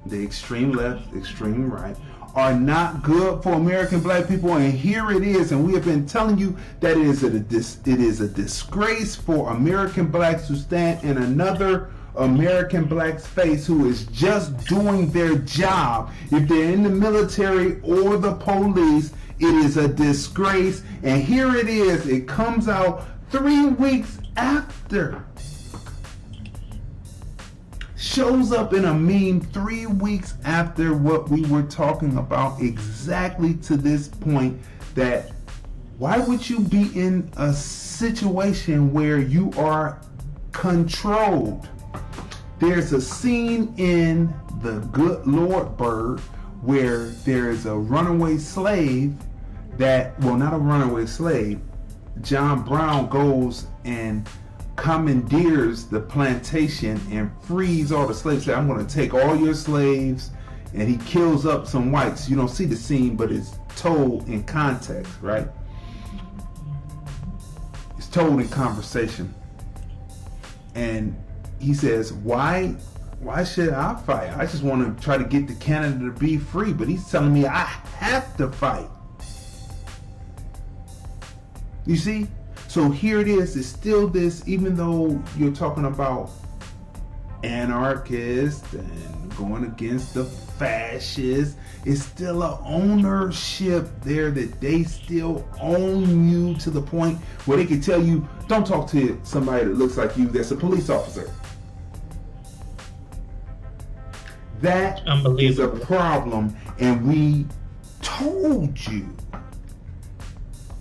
the extreme left, extreme right, are not good for American black people, and here it is. And we have been telling you that it is a disgrace for American blacks to stand in another American black's face who is just doing their job. If they're in the military or the police, it is a disgrace. And here it is. It comes out 3 weeks after. Shows up in a meme 3 weeks after what we were talking about, exactly to this point, that why would you be in a situation where you are controlled? There's a scene in The Good Lord Bird where there is a runaway slave that, well, not a runaway slave, John Brown goes and commandeers the plantation and frees all the slaves. Say, I'm going to take all your slaves, and he kills up some whites. You don't see the scene, but it's told in context, right? It's told in conversation. And he says, why should I fight? I just want to try to get the Canada to be free, but he's telling me I have to fight. You see? So here it is. It's still this, even though you're talking about anarchists and going against the fascists, it's still an ownership there that they still own you to the point where they can tell you, don't talk to somebody that looks like you that's a police officer. That is a problem, and we told you.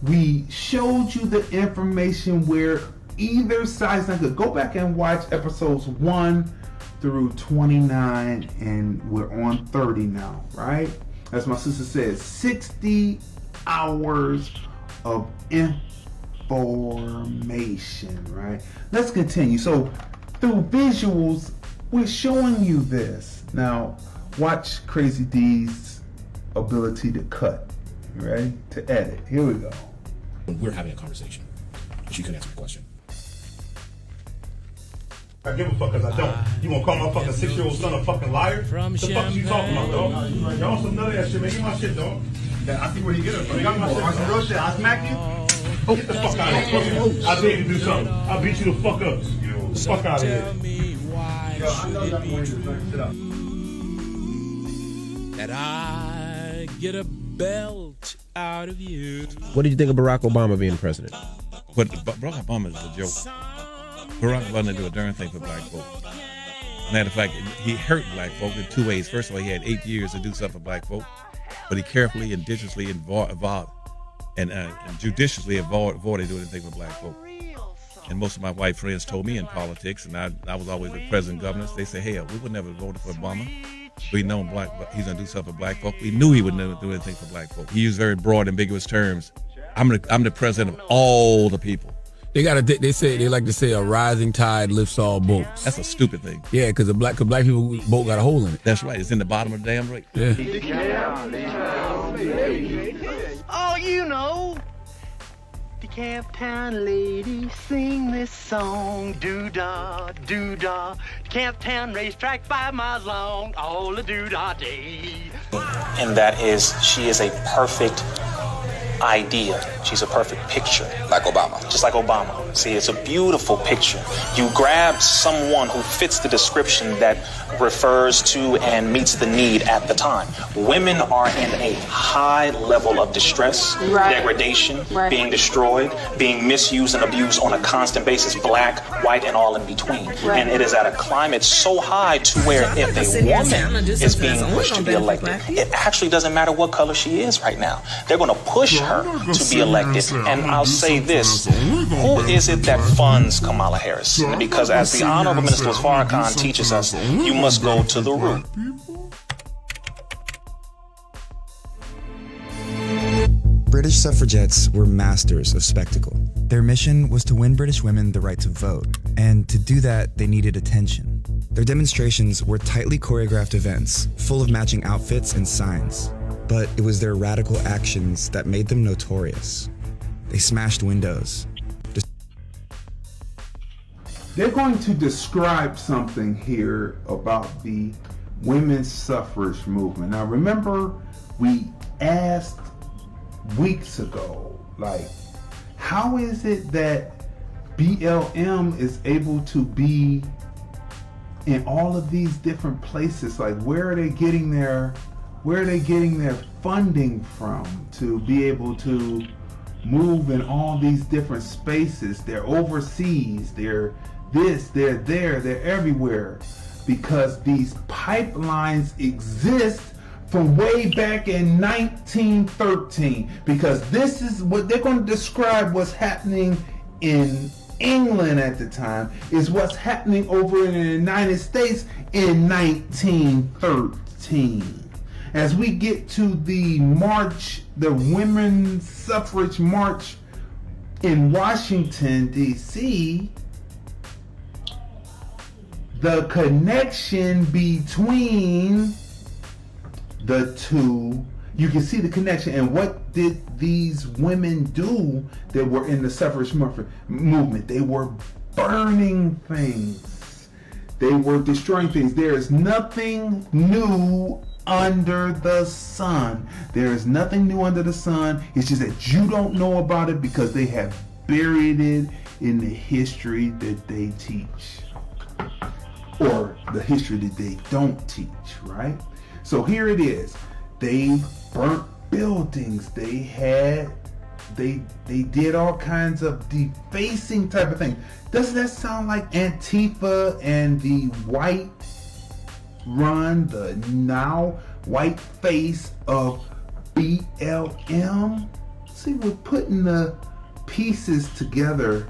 We showed you the information where either side's not good. Go back and watch episodes 1 through 29, and we're on 30 now, right? As my sister said, 60 hours of information, right? Let's continue. So through visuals, we're showing you this. Now, watch Crazy D's ability to cut. You ready? To edit. Here we go. We're having a conversation. She couldn't answer the question. I give a fuck because I don't. You gonna call my fucking 6-year-old son a fucking liar? What the fuck you talking about, dog? Y'all on some none of that shit, man. Get my shit, dog. I see where you get it from. You got my shit. On some real shit. I smack you. Get the fuck out of here. I dare you to do something. I'll beat you the fuck up. Get the fuck out of here. Yo, I know y'all want to do shit up. That I get a belt out of you. What did you think of Barack Obama being president? But Barack Obama is a joke. Barack Obama didn't do a darn thing for black folk. Matter of fact, he hurt black folk in 2 ways. First of all, he had 8 years to do something for black folk, but he carefully and judiciously avoided doing anything for black folk. And most of my white friends told me in politics, and I was always the president governors, they say, hell, we would never vote for Obama. We know he's going to do something for black folk. We knew he would never do anything for black folk. He used very broad, ambiguous terms. I'm the president of all the people. They like to say a rising tide lifts all boats. That's a stupid thing. Yeah, because the black people boat got a hole in it. That's right. It's in the bottom of the damn rake. Yeah. Oh, you know, the Camptown ladies sing this song, doo-dah, doo-dah. The Camptown racetrack 5 miles long, all the doo-dah day. And that is, she is a perfect idea. She's a perfect picture. Like Obama. Just like Obama. See, it's a beautiful picture. You grab someone who fits the description that refers to and meets the need at the time. Women are in a high level of distress, degradation, being destroyed, being misused and abused on a constant basis, black, white, and all in between. And it is at a climate so high to where if a woman is being pushed to be elected, it actually doesn't matter what color she is right now. They're going to push her her to be elected. And I'll say this, who is it that funds Kamala Harris? Because as the Honorable Minister Farrakhan teaches us, you must go to the root. British suffragettes were masters of spectacle. Their mission was to win British women the right to vote, and to do that, they needed attention. Their demonstrations were tightly choreographed events, full of matching outfits and signs. But it was their radical actions that made them notorious. They smashed windows. They're going to describe something here about the women's suffrage movement. Now remember, we asked weeks ago, like, how is it that BLM is able to be in all of these different places? Like, where are they getting their funding from to be able to move in all these different spaces? They're overseas, they're this, they're there, they're everywhere, because these pipelines exist from way back in 1913, because this is what they're going to describe what's happening in England at the time is what's happening over in the United States in 1913. As we get to the march, the women's suffrage march in Washington, D.C., the connection between the two, you can see the connection. And what did these women do that were in the suffrage movement? They were burning things. They were destroying things. There is nothing new under the sun. There is nothing new under the sun. It's just that you don't know about it because they have buried it in the history that they teach, or the history that they don't teach, right? So here it is. They burnt buildings. They did all kinds of defacing type of thing. Doesn't that sound like Antifa and the white run, the now white face of BLM? See, we're putting the pieces together.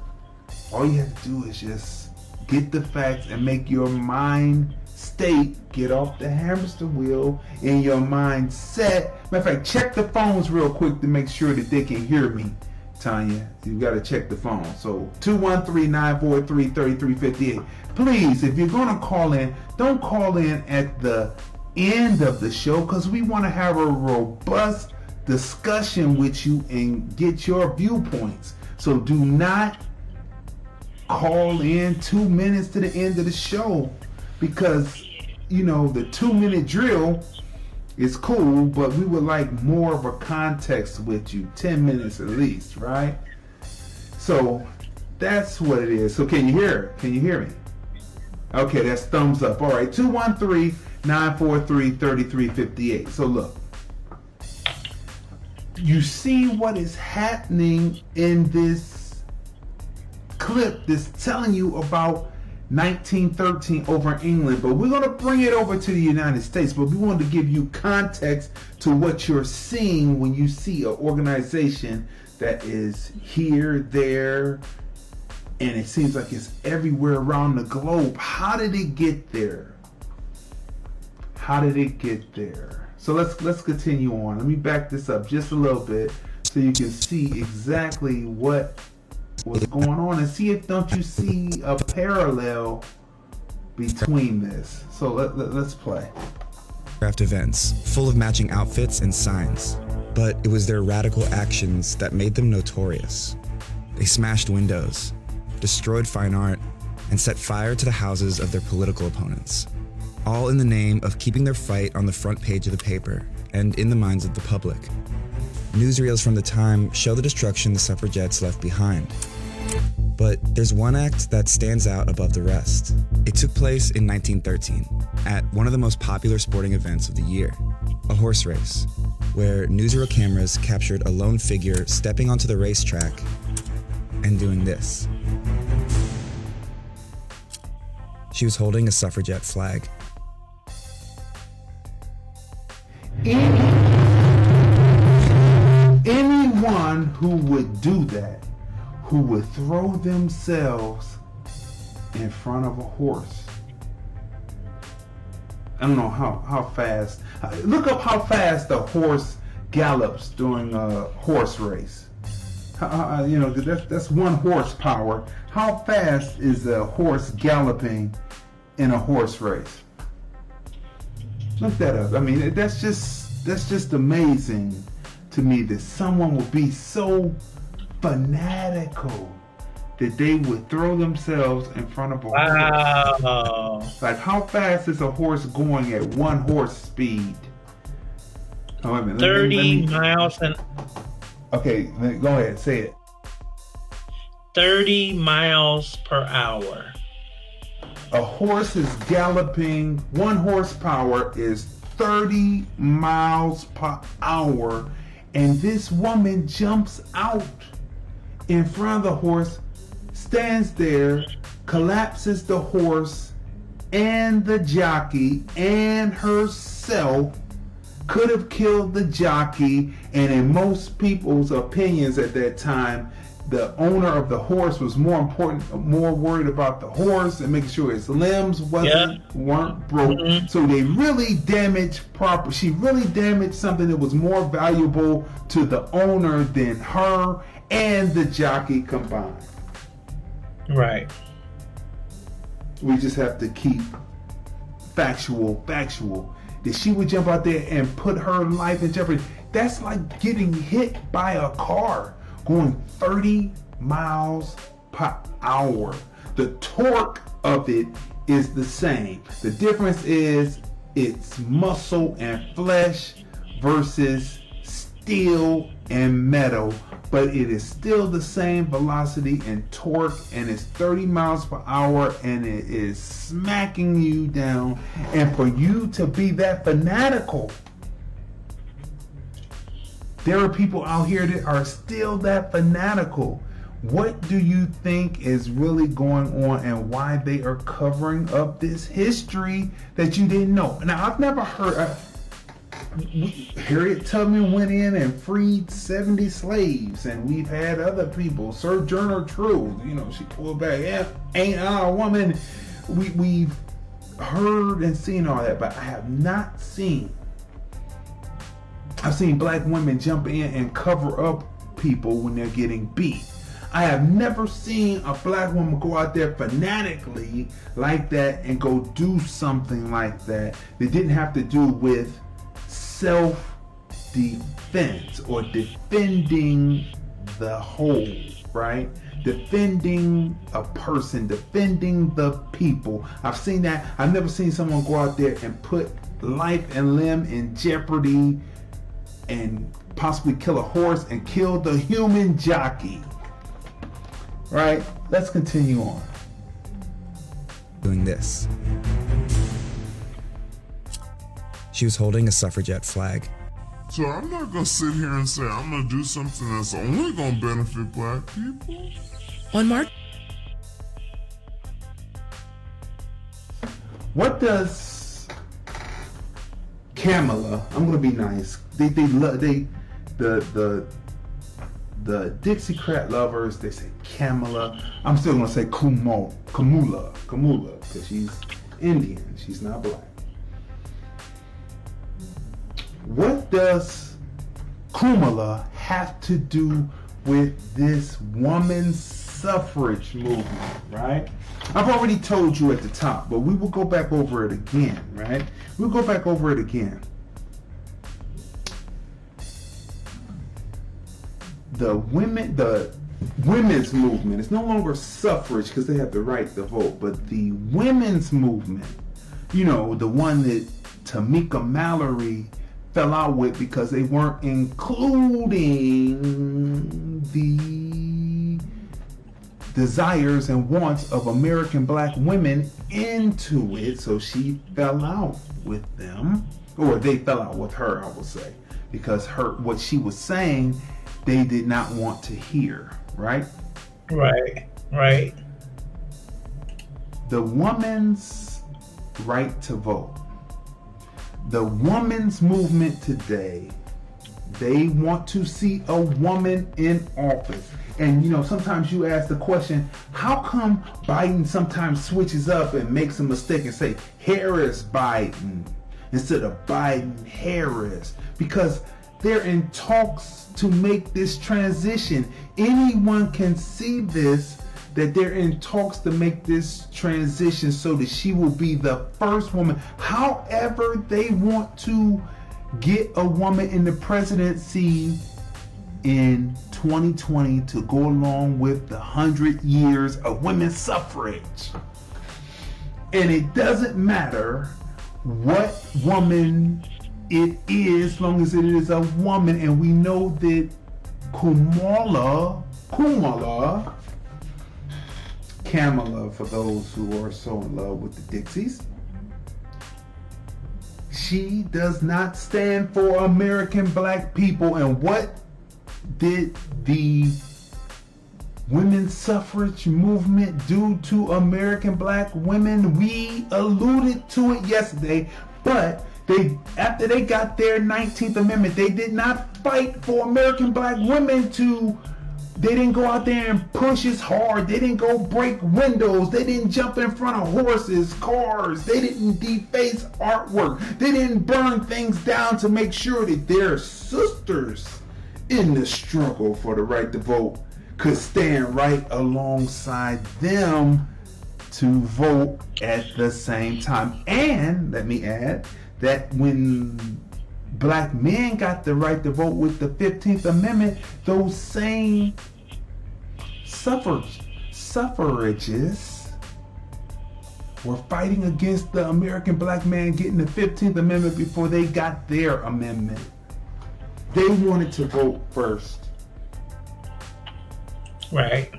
All you have to do is just get the facts and make your mind state, get off the hamster wheel in your mindset. Matter of fact, check the phones real quick to make sure that they can hear me, Tanya. You got to check the phone. So 213-943-3358. Please, if you're going to call in, don't call in at the end of the show, because we want to have a robust discussion with you and get your viewpoints. So do not call in 2 minutes to the end of the show, because you know the 2-minute drill is cool, but we would like more of a context with you, 10 minutes at least, right? So that's what it is. So can you hear it? Can you hear me? Okay, that's thumbs up. All right, 213-943-3358. So look, you see what is happening in this clip that's telling you about 1913 over in England, but we're going to bring it over to the United States. But we wanted to give you context to what you're seeing when you see an organization that is here, there, and it seems like it's everywhere around the globe. How did it get there? How did it get there? So let's continue on. Let me back this up just a little bit so you can see exactly what's going on, and see if don't you see a parallel between this. So let's play. Craft events, full of matching outfits and signs. But it was their radical actions that made them notorious. They smashed windows, destroyed fine art, and set fire to the houses of their political opponents. All in the name of keeping their fight on the front page of the paper and in the minds of the public. Newsreels from the time show the destruction the suffragettes left behind. But there's one act that stands out above the rest. It took place in 1913 at one of the most popular sporting events of the year, a horse race, where newsreel cameras captured a lone figure stepping onto the racetrack and doing this. She was holding a suffragette flag. Anyone who would do that, who would throw themselves in front of a horse. I don't know how fast. Look up how fast a horse gallops during a horse race. That's 1 horsepower. How fast is a horse galloping in a horse race? Look that up. I mean, that's just amazing to me that someone would be so fanatical that they would throw themselves in front of a horse. Like, how fast is a horse going at 1 horse speed? Oh, wait a minute. 30 miles an... Okay, go ahead, say it. 30 miles per hour. A horse is galloping, 1 horsepower is 30 miles per hour, and this woman jumps out in front of the horse, stands there, collapses the horse and the jockey and herself, could have killed the jockey, and in most people's opinions at that time, the owner of the horse was more worried about the horse and making sure its limbs weren't broke. So they really damaged she really damaged something that was more valuable to the owner than her and the jockey combined. Right. We just have to keep factual. That she would jump out there and put her life in jeopardy. That's like getting hit by a car going 30 miles per hour. The torque of it is the same. The difference is it's muscle and flesh versus steel and metal, but it is still the same velocity and torque, and it's 30 miles per hour, and it is smacking you down. And for you to be that fanatical, there are people out here that are still that fanatical. What do you think is really going on, and why they are covering up this history that you didn't know? Now, I've never heard Harriet Tubman went in and freed 70 slaves, and we've had other people. Sojourner Truth, she pulled back. Yeah, ain't I a woman? We've heard and seen all that, but I have not seen. I've seen black women jump in and cover up people when they're getting beat. I have never seen a black woman go out there fanatically like that and go do something like that that didn't have to do with self-defense or defending the whole, right? Defending a person, defending the people. I've seen that. I've never seen someone go out there and put life and limb in jeopardy and possibly kill a horse and kill the human jockey. Right? Let's continue on. Doing this. She was holding a suffragette flag. So I'm not gonna sit here and say I'm gonna do something that's only gonna benefit black people. On March. What does Kamala? I'm gonna be nice. The Dixiecrat lovers, they say Kamala. I'm still gonna say Kamala, because she's Indian. She's not black. What does Kamala have to do with this woman's suffrage movement, right? I've already told you at the top, but we will go back over it again, right? We'll go back over it again. The women's movement is no longer suffrage because they have the right to vote, but the women's movement, the one that Tamika Mallory fell out with because they weren't including the desires and wants of American black women into it, so she fell out with them, or they fell out with her, I will say, because what she was saying they did not want to hear, right? Right. The woman's right to vote. The woman's movement today They want to see a woman in office. And sometimes you ask the question, how come Biden sometimes switches up and makes a mistake and say Harris Biden instead of Biden Harris? Because they're in talks to make this transition. Anyone can see this, that they're in talks to make this transition so that she will be the first woman. However they want to get a woman in the presidency in 2020 to go along with the 100 years of women's suffrage. And it doesn't matter what woman it is, as long as it is a woman. And we know that Kamala, for those who are so in love with the Dixies, she does not stand for American black people. And what did the women's suffrage movement do to American black women? We alluded to it yesterday, but after they got their 19th Amendment, they did not fight for American black women they didn't go out there and push as hard. They didn't go break windows. They didn't jump in front of horses, cars. They didn't deface artwork. They didn't burn things down to make sure that their sisters in the struggle for the right to vote could stand right alongside them to vote at the same time. And let me add that when black men got the right to vote with the 15th Amendment, those same suffragists were fighting against the American black man getting the 15th Amendment before they got their amendment. They wanted to vote first. Right.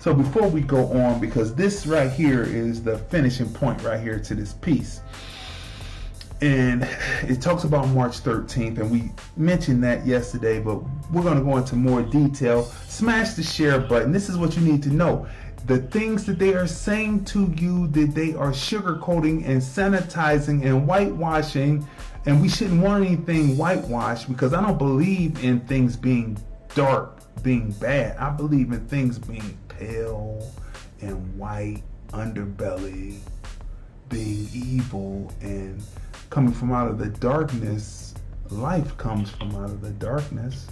So before we go on, because this right here is the finishing point right here to this piece. And it talks about March 13th, and we mentioned that yesterday, but we're going to go into more detail. Smash the share button. This is what you need to know. The things that they are saying to you, that they are sugarcoating and sanitizing and whitewashing, and we shouldn't want anything whitewashed, because I don't believe in things being dark, being bad. I believe in things being pale and white, underbelly, being evil, and coming from out of the darkness. Life comes from out of the darkness.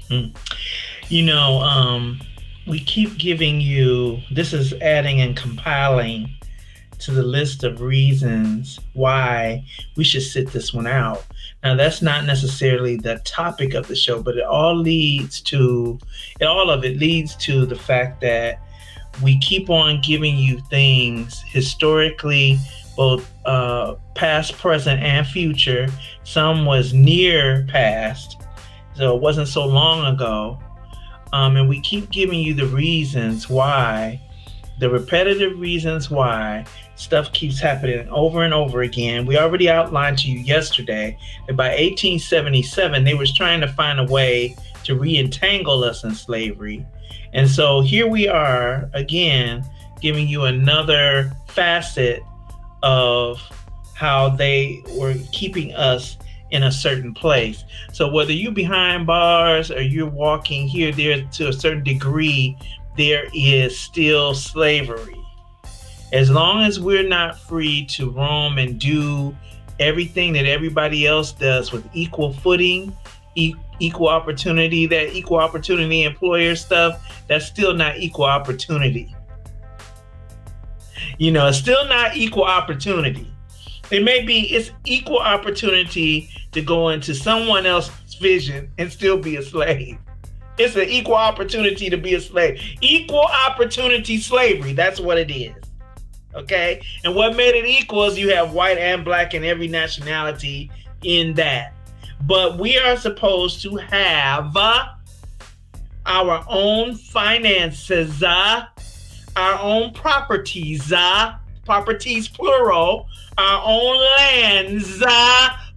We keep giving you, this is adding and compiling to the list of reasons why we should sit this one out. Now, that's not necessarily the topic of the show, but all of it leads to the fact that we keep on giving you things historically, both past, present, and future. Some was near past, so it wasn't so long ago. And we keep giving you the reasons why, the repetitive reasons why stuff keeps happening over and over again. We already outlined to you yesterday that by 1877, they was trying to find a way to re-entangle us in slavery. And so here we are again, giving you another facet of how they were keeping us in a certain place. So whether you're behind bars or you're walking here, there, to a certain degree, there is still slavery. As long as we're not free to roam and do everything that everybody else does with equal footing, equal opportunity, that equal opportunity employer stuff, that's still not equal opportunity. It's still not equal opportunity. It's equal opportunity to go into someone else's vision and still be a slave. It's an equal opportunity to be a slave. Equal opportunity slavery, that's what it is. Okay? And what made it equal is you have white and black and every nationality in that. But we are supposed to have our own finances, our own properties, properties plural, our own lands,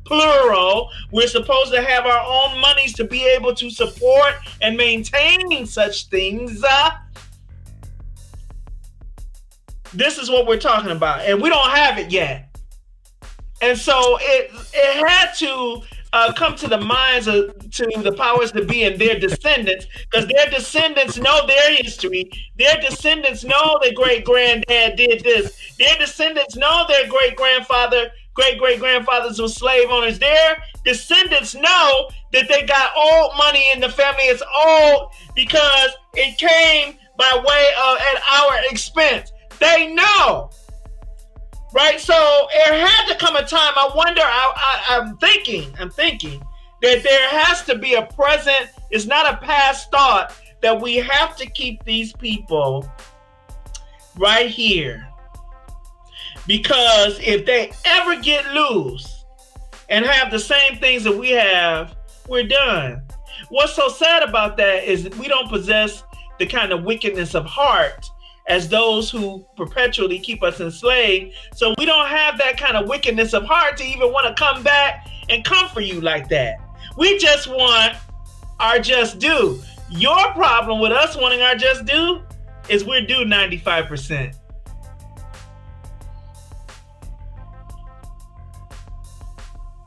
plural. We're supposed to have our own monies to be able to support and maintain such things. This is what we're talking about, and we don't have it yet. And so it had to come to the minds to the powers that be and their descendants, because their descendants know their history. Their descendants know their great-granddad did this. Their descendants know their great-great-grandfathers were slave owners. Their descendants know that they got old money in the family. It's old because it came by way of at our expense. They know. Right, so there had to come a time. I wonder. I'm thinking that there has to be a present. It's not a past thought that we have to keep these people right here, because if they ever get loose and have the same things that we have, we're done. What's so sad about that is that we don't possess the kind of wickedness of heart as those who perpetually keep us enslaved. So we don't have that kind of wickedness of heart to even want to come back and comfort you like that. We just want our just due. Your problem with us wanting our just due is we're due 95%.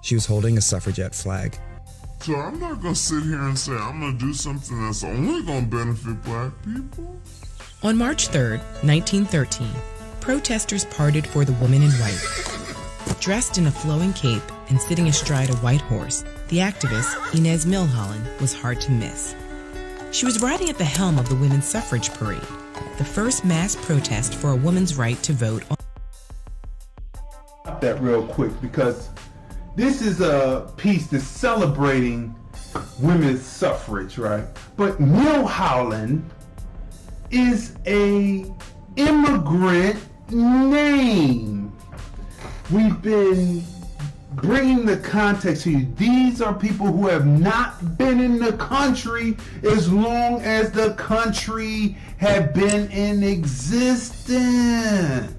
She was holding a suffragette flag. So I'm not gonna sit here and say I'm gonna do something that's only gonna benefit black people. On March 3rd, 1913, protesters parted for the woman in white. Dressed in a flowing cape and sitting astride a white horse, the activist, Inez Milholland, was hard to miss. She was riding at the helm of the Women's Suffrage Parade, the first mass protest for a woman's right to vote. Stop that real quick, because this is a piece that's celebrating women's suffrage, right? But Milholland is a immigrant name. We've been bringing the context to you. These are people who have not been in the country as long as the country had been in existence.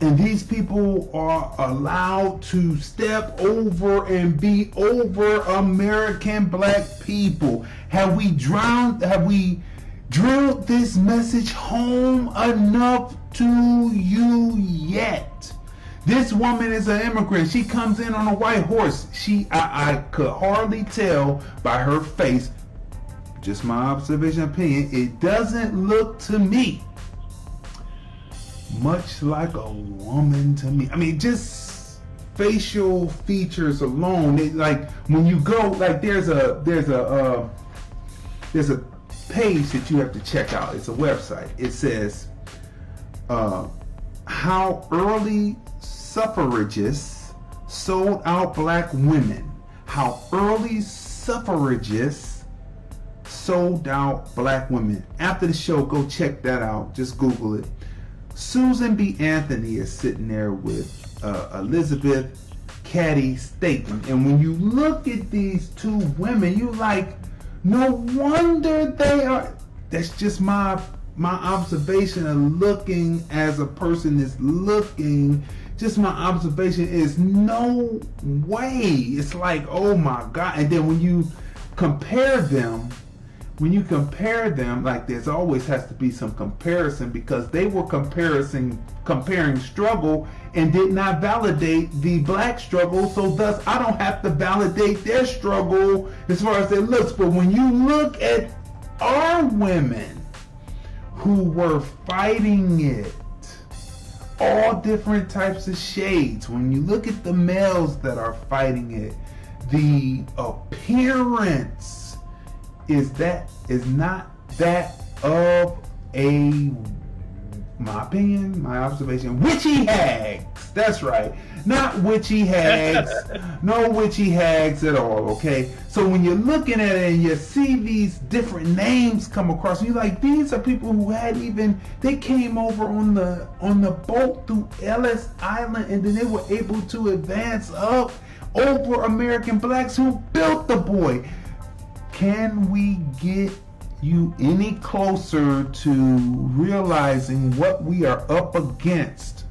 And these people are allowed to step over and be over American black people. Have we drilled this message home enough to you yet? This woman is an immigrant. She comes in on a white horse. I could hardly tell by her face, just my observation opinion, it doesn't look to me much like a woman to me. I mean, just facial features alone. Like when you go, like there's a page that you have to check out. It's a website. It says how early suffragists sold out black women. How early suffragists sold out black women. After the show, go check that out. Just Google it. Susan B. Anthony is sitting there with Elizabeth Cady Stanton. And when you look at these two women, you like, no wonder they are. That's just my observation of looking as a person is looking. Just my observation is no way. It's like, oh my God. And then when you compare them, like there's always has to be some comparison, because they were comparing struggle and did not validate the black struggle, so thus I don't have to validate their struggle as far as it looks. But when you look at our women who were fighting it, all different types of shades, when you look at the males that are fighting it, the appearance is not that of my opinion, my observation, witchy hags. That's right. Not witchy hags. No witchy hags at all, okay? So when you're looking at it and you see these different names come across, you're like, these are people who they came over on the boat through Ellis Island, and then they were able to advance up over American blacks who built the boy. Can we get you any closer to realizing what we are up against?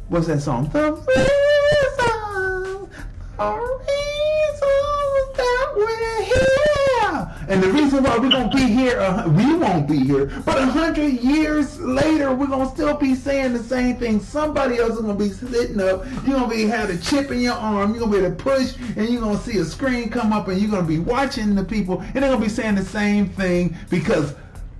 What's that song? The reason that we're here. And the reason why we're going to be here, we won't be here, but 100 years later, we're going to still be saying the same thing. Somebody else is going to be sitting up. You're going to have a chip in your arm. You're going to be able to push, and you're going to see a screen come up, and you're going to be watching the people, and they're going to be saying the same thing because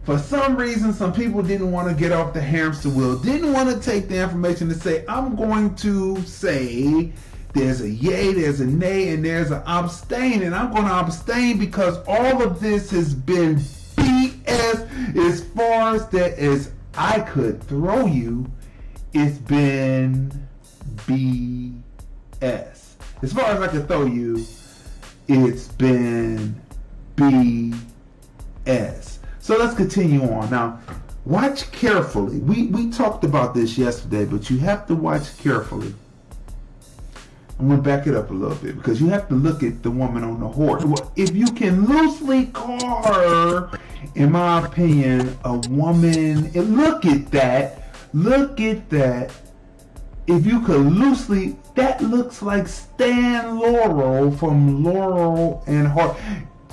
for some reason, some people didn't want to get off the hamster wheel, didn't want to take the information to say, I'm going to say there's a yay, there's a nay, and there's an abstain. And I'm going to abstain because all of this has been BS as far as that as I could throw you. It's been BS. As far as I could throw you, it's been BS. So let's continue on. Now, watch carefully. We talked about this yesterday, but you have to watch carefully. I'm going to back it up a little bit because you have to look at the woman on the horse. If you can loosely call her, in my opinion, a woman, and look at that. If you could loosely, that looks like Stan Laurel from Laurel and Hardy.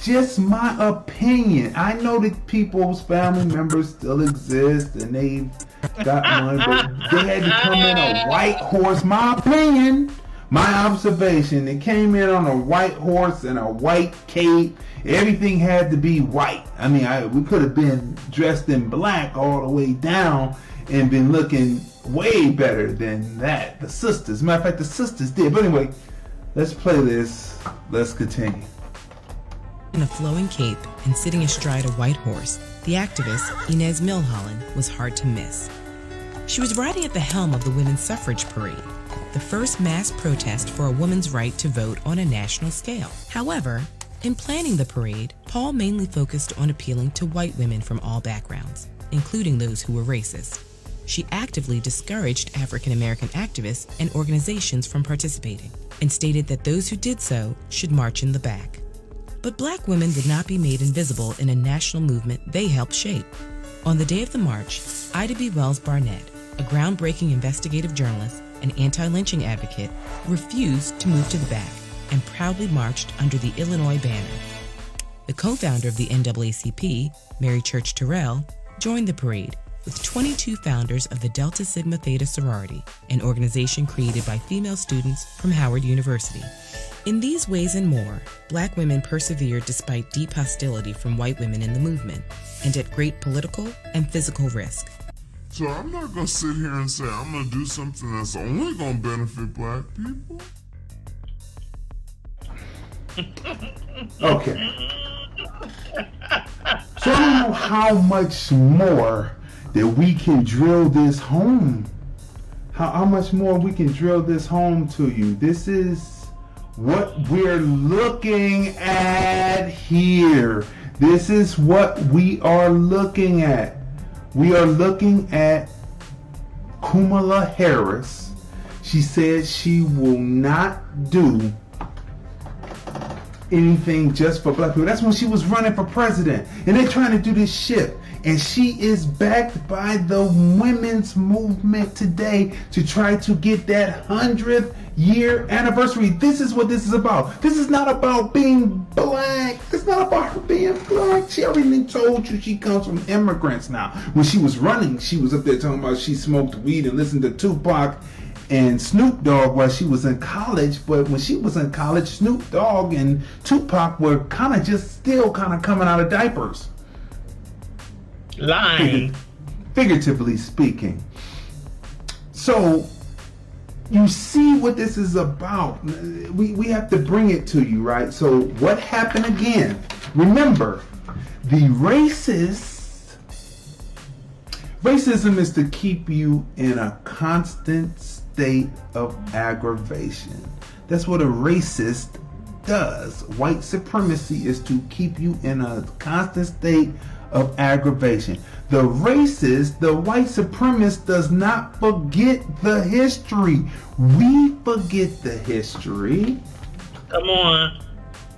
Just my opinion. I know that people's family members still exist and they've got money, but they had to come in a white horse. My opinion, my observation, they came in on a white horse and a white cape. Everything had to be white. I mean, we could have been dressed in black all the way down and been looking way better than that. The sisters, matter of fact, the sisters did. But anyway, let's play this. Let's continue. In a flowing cape and sitting astride a white horse, the activist, Inez Milholland, was hard to miss. She was riding at the helm of the Women's Suffrage Parade, the first mass protest for a woman's right to vote on a national scale. However, in planning the parade, Paul mainly focused on appealing to white women from all backgrounds, including those who were racist. She actively discouraged African American activists and organizations from participating, and stated that those who did so should march in the back. But black women would not be made invisible in a national movement they helped shape. On the day of the march, Ida B. Wells Barnett, a groundbreaking investigative journalist and anti-lynching advocate, refused to move to the back and proudly marched under the Illinois banner. The co-founder of the NAACP, Mary Church Terrell, joined the parade with 22 founders of the Delta Sigma Theta sorority, an organization created by female students from Howard University. In these ways and more, black women persevered despite deep hostility from white women in the movement, and at great political and physical risk. So I'm not going to sit here and say I'm going to do something that's only going to benefit black people. Okay. So I don't know how much more that we can drill this home. How much more we can drill this home to you. This is what we're looking at here. This is what we are looking at. We are looking at Kamala Harris. She said she will not do anything just for black people. That's when she was running for president. And they're trying to do this shit. And she is backed by the women's movement today to try to get that 100th year anniversary. This is what this is about. This is not about being black. It's not about her being black. She already told you she comes from immigrants now. When she was running, she was up there talking about she smoked weed and listened to Tupac and Snoop Dogg while she was in college. But when she was in college, Snoop Dogg and Tupac were kind of just still kind of coming out of diapers. Lying. Figuratively speaking. So you see what this is about. We have to bring it to you, right? So what happened again? Remember, the racism is to keep you in a constant state of aggravation. That's what a racist does. White supremacy is to keep you in a constant state of aggravation. The racist, the white supremacist, does not forget the history. We forget the history. Come on.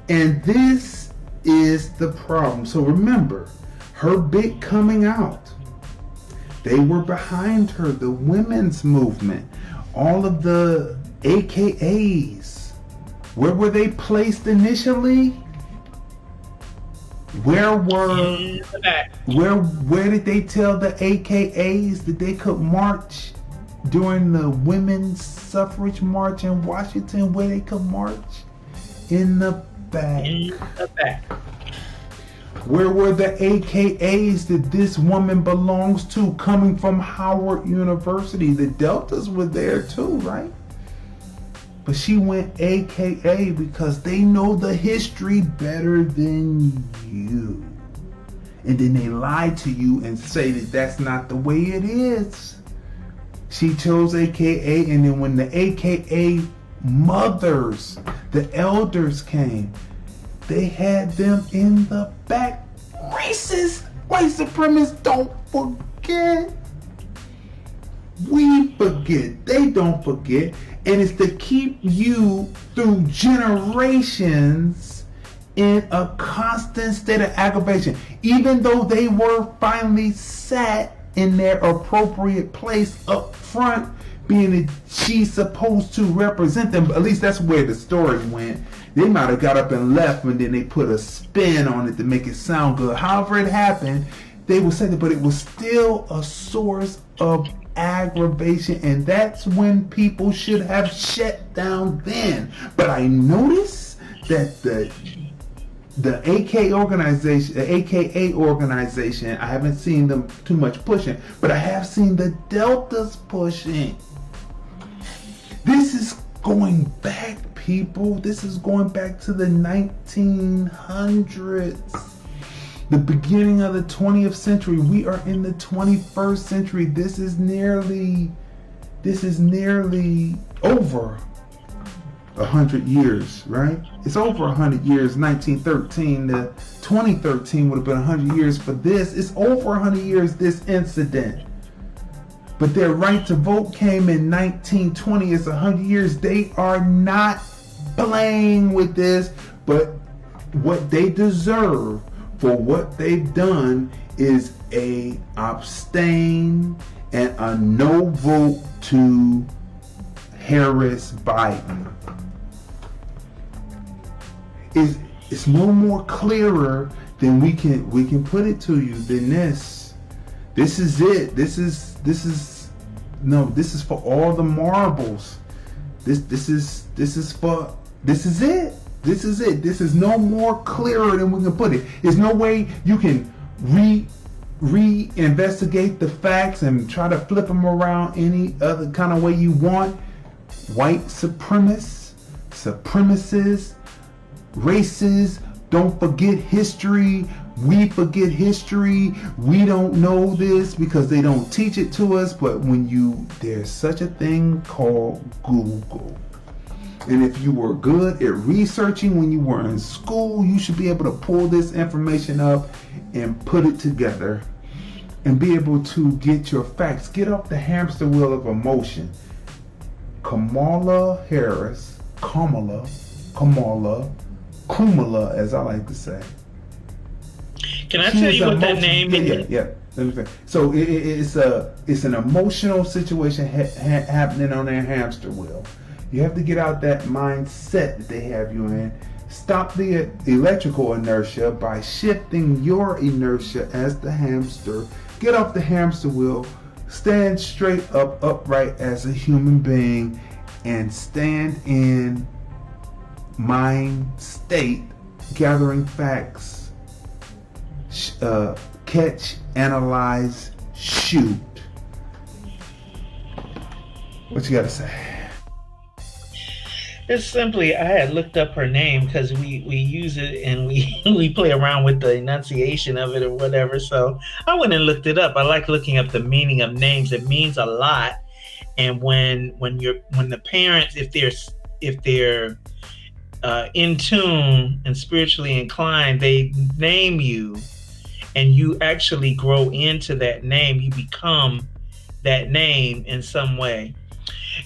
And this is the problem. So remember, her big coming out. They were behind her, the women's movement. All of the AKAs. Where were they placed initially? Where did they tell the AKAs that they could march during the women's suffrage march in Washington? Where they could march? In the back. Where were the AKAs that this woman belongs to, coming from Howard University? The Deltas were there too, right? But she went AKA because they know the history better than you. And then they lie to you and say that that's not the way it is. She chose AKA, and then when the AKA mothers, the elders came, they had them in the back. Racist, white supremacists don't forget. We forget. They don't forget. And it's to keep you through generations in a constant state of aggravation. Even though they were finally sat in their appropriate place up front, being that she's supposed to represent them. At least that's where the story went. They might have got up and left, and then they put a spin on it to make it sound good. However it happened, they will say that, but it was still a source of aggravation, and that's when people should have shut down then. But I noticed that the AKA organization, I haven't seen them too much pushing, but I have seen the Deltas pushing. This is going back, people. This is going back to the 1900s. The beginning of the 20th century. We are in the 21st century. This is nearly over 100 years, right? It's over 100 years. 1913 to 2013 would have been 100 years for this. It's over 100 years, this incident. But their right to vote came in 1920. It's 100 years. They are not playing with this, but what they deserve for what they've done is a abstain and a no vote to Harris Biden. It's no more clearer than we can put it to you than this. This is it. This is for all the marbles. This is it. This is it. This is no more clearer than we can put it. There's no way you can re-investigate the facts and try to flip them around any other kind of way you want. White supremacists, racists, don't forget history. We forget history. We don't know this because they don't teach it to us. But there's such a thing called Google. And if you were good at researching when you were in school, you should be able to pull this information up and put it together and be able to get your facts. Get off the hamster wheel of emotion. Kamala Harris, Kamala, as I like to say. Can I tell you what that name is? Yeah. So it's an emotional situation happening on their hamster wheel. You have to get out that mindset that they have you in. Stop the electrical inertia by shifting your inertia as the hamster. Get off the hamster wheel. Stand straight up, upright as a human being, and stand in mind state, gathering facts. Catch, analyze, shoot. What you got to say? It's simply, I had looked up her name because we use it and we play around with the enunciation of it or whatever. So I went and looked it up. I like looking up the meaning of names. It means a lot. And when the parents, if they're in tune and spiritually inclined, they name you, and you actually grow into that name. You become that name in some way.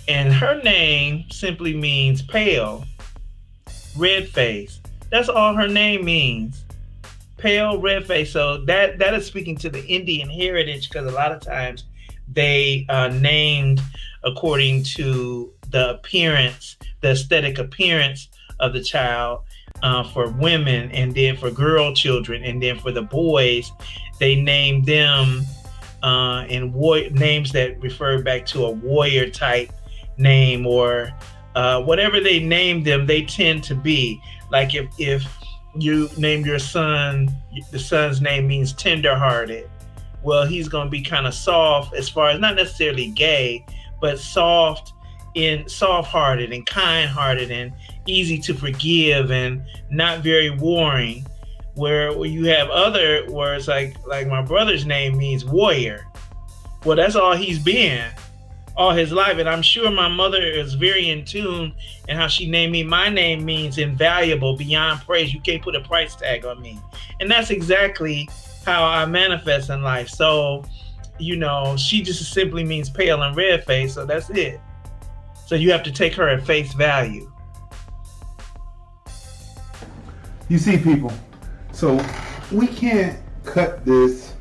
And her name simply means pale, red face. That's all her name means. Pale, red face. So that is speaking to the Indian heritage, because a lot of times they named according to the appearance, the aesthetic appearance of the child. for women, and then for girl children, and then for the boys, they named them in names that refer back to a warrior type name, or whatever they named them, they tend to be. Like if you name your son, the son's name means tenderhearted. Well, he's going to be kind of soft, as far as not necessarily gay, but soft-hearted and kind-hearted and easy to forgive and not very warring. Where you have other words like my brother's name means warrior. Well, that's all he's been all his life. And I'm sure my mother is very in tune in how she named me. My name means invaluable, beyond praise. You can't put a price tag on me. And that's exactly how I manifest in life. So, she just simply means pale and red face. So that's it. So you have to take her at face value. You see, people, so we can't cut this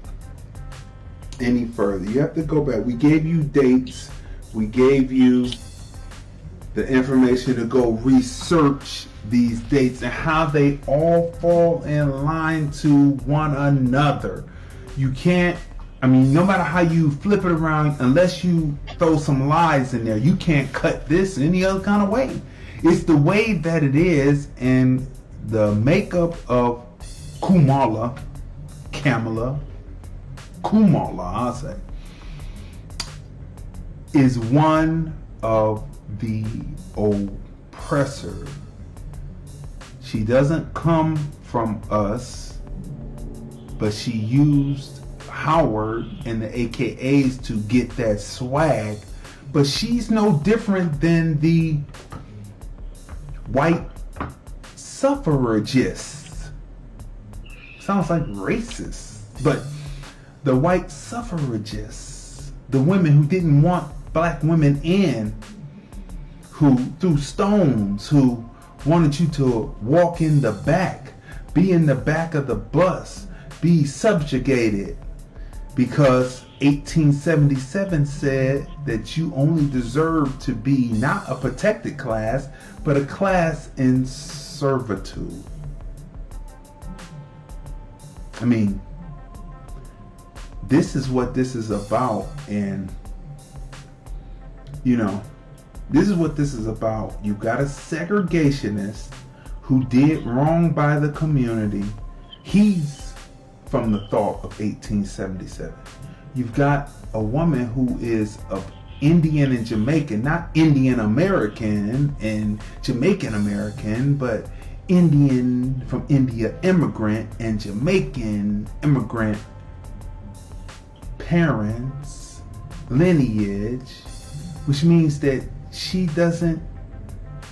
any further. You have to go back. We gave you dates. We gave you the information to go research these dates and how they all fall in line to one another. You can't, no matter how you flip it around, unless you throw some lies in there, you can't cut this any other kind of way. It's the way that it is, and the makeup of Kamala, I'll say, is one of the oppressor. She doesn't come from us, but she used Howard and the AKAs to get that swag. But she's no different than the white suffragists. Sounds like racist, but the white suffragists, the women who didn't want black women in, who threw stones, who wanted you to walk in the back, be in the back of the bus, be subjugated, because 1877 said that you only deserve to be not a protected class, but a class in servitude. This is what this is about, and this is what this is about. You got a segregationist who did wrong by the community. He's from the thought of 1877. You've got a woman who is of Indian and Jamaican, not Indian American and Jamaican American, but Indian from India immigrant and Jamaican immigrant parents, lineage, which means that she doesn't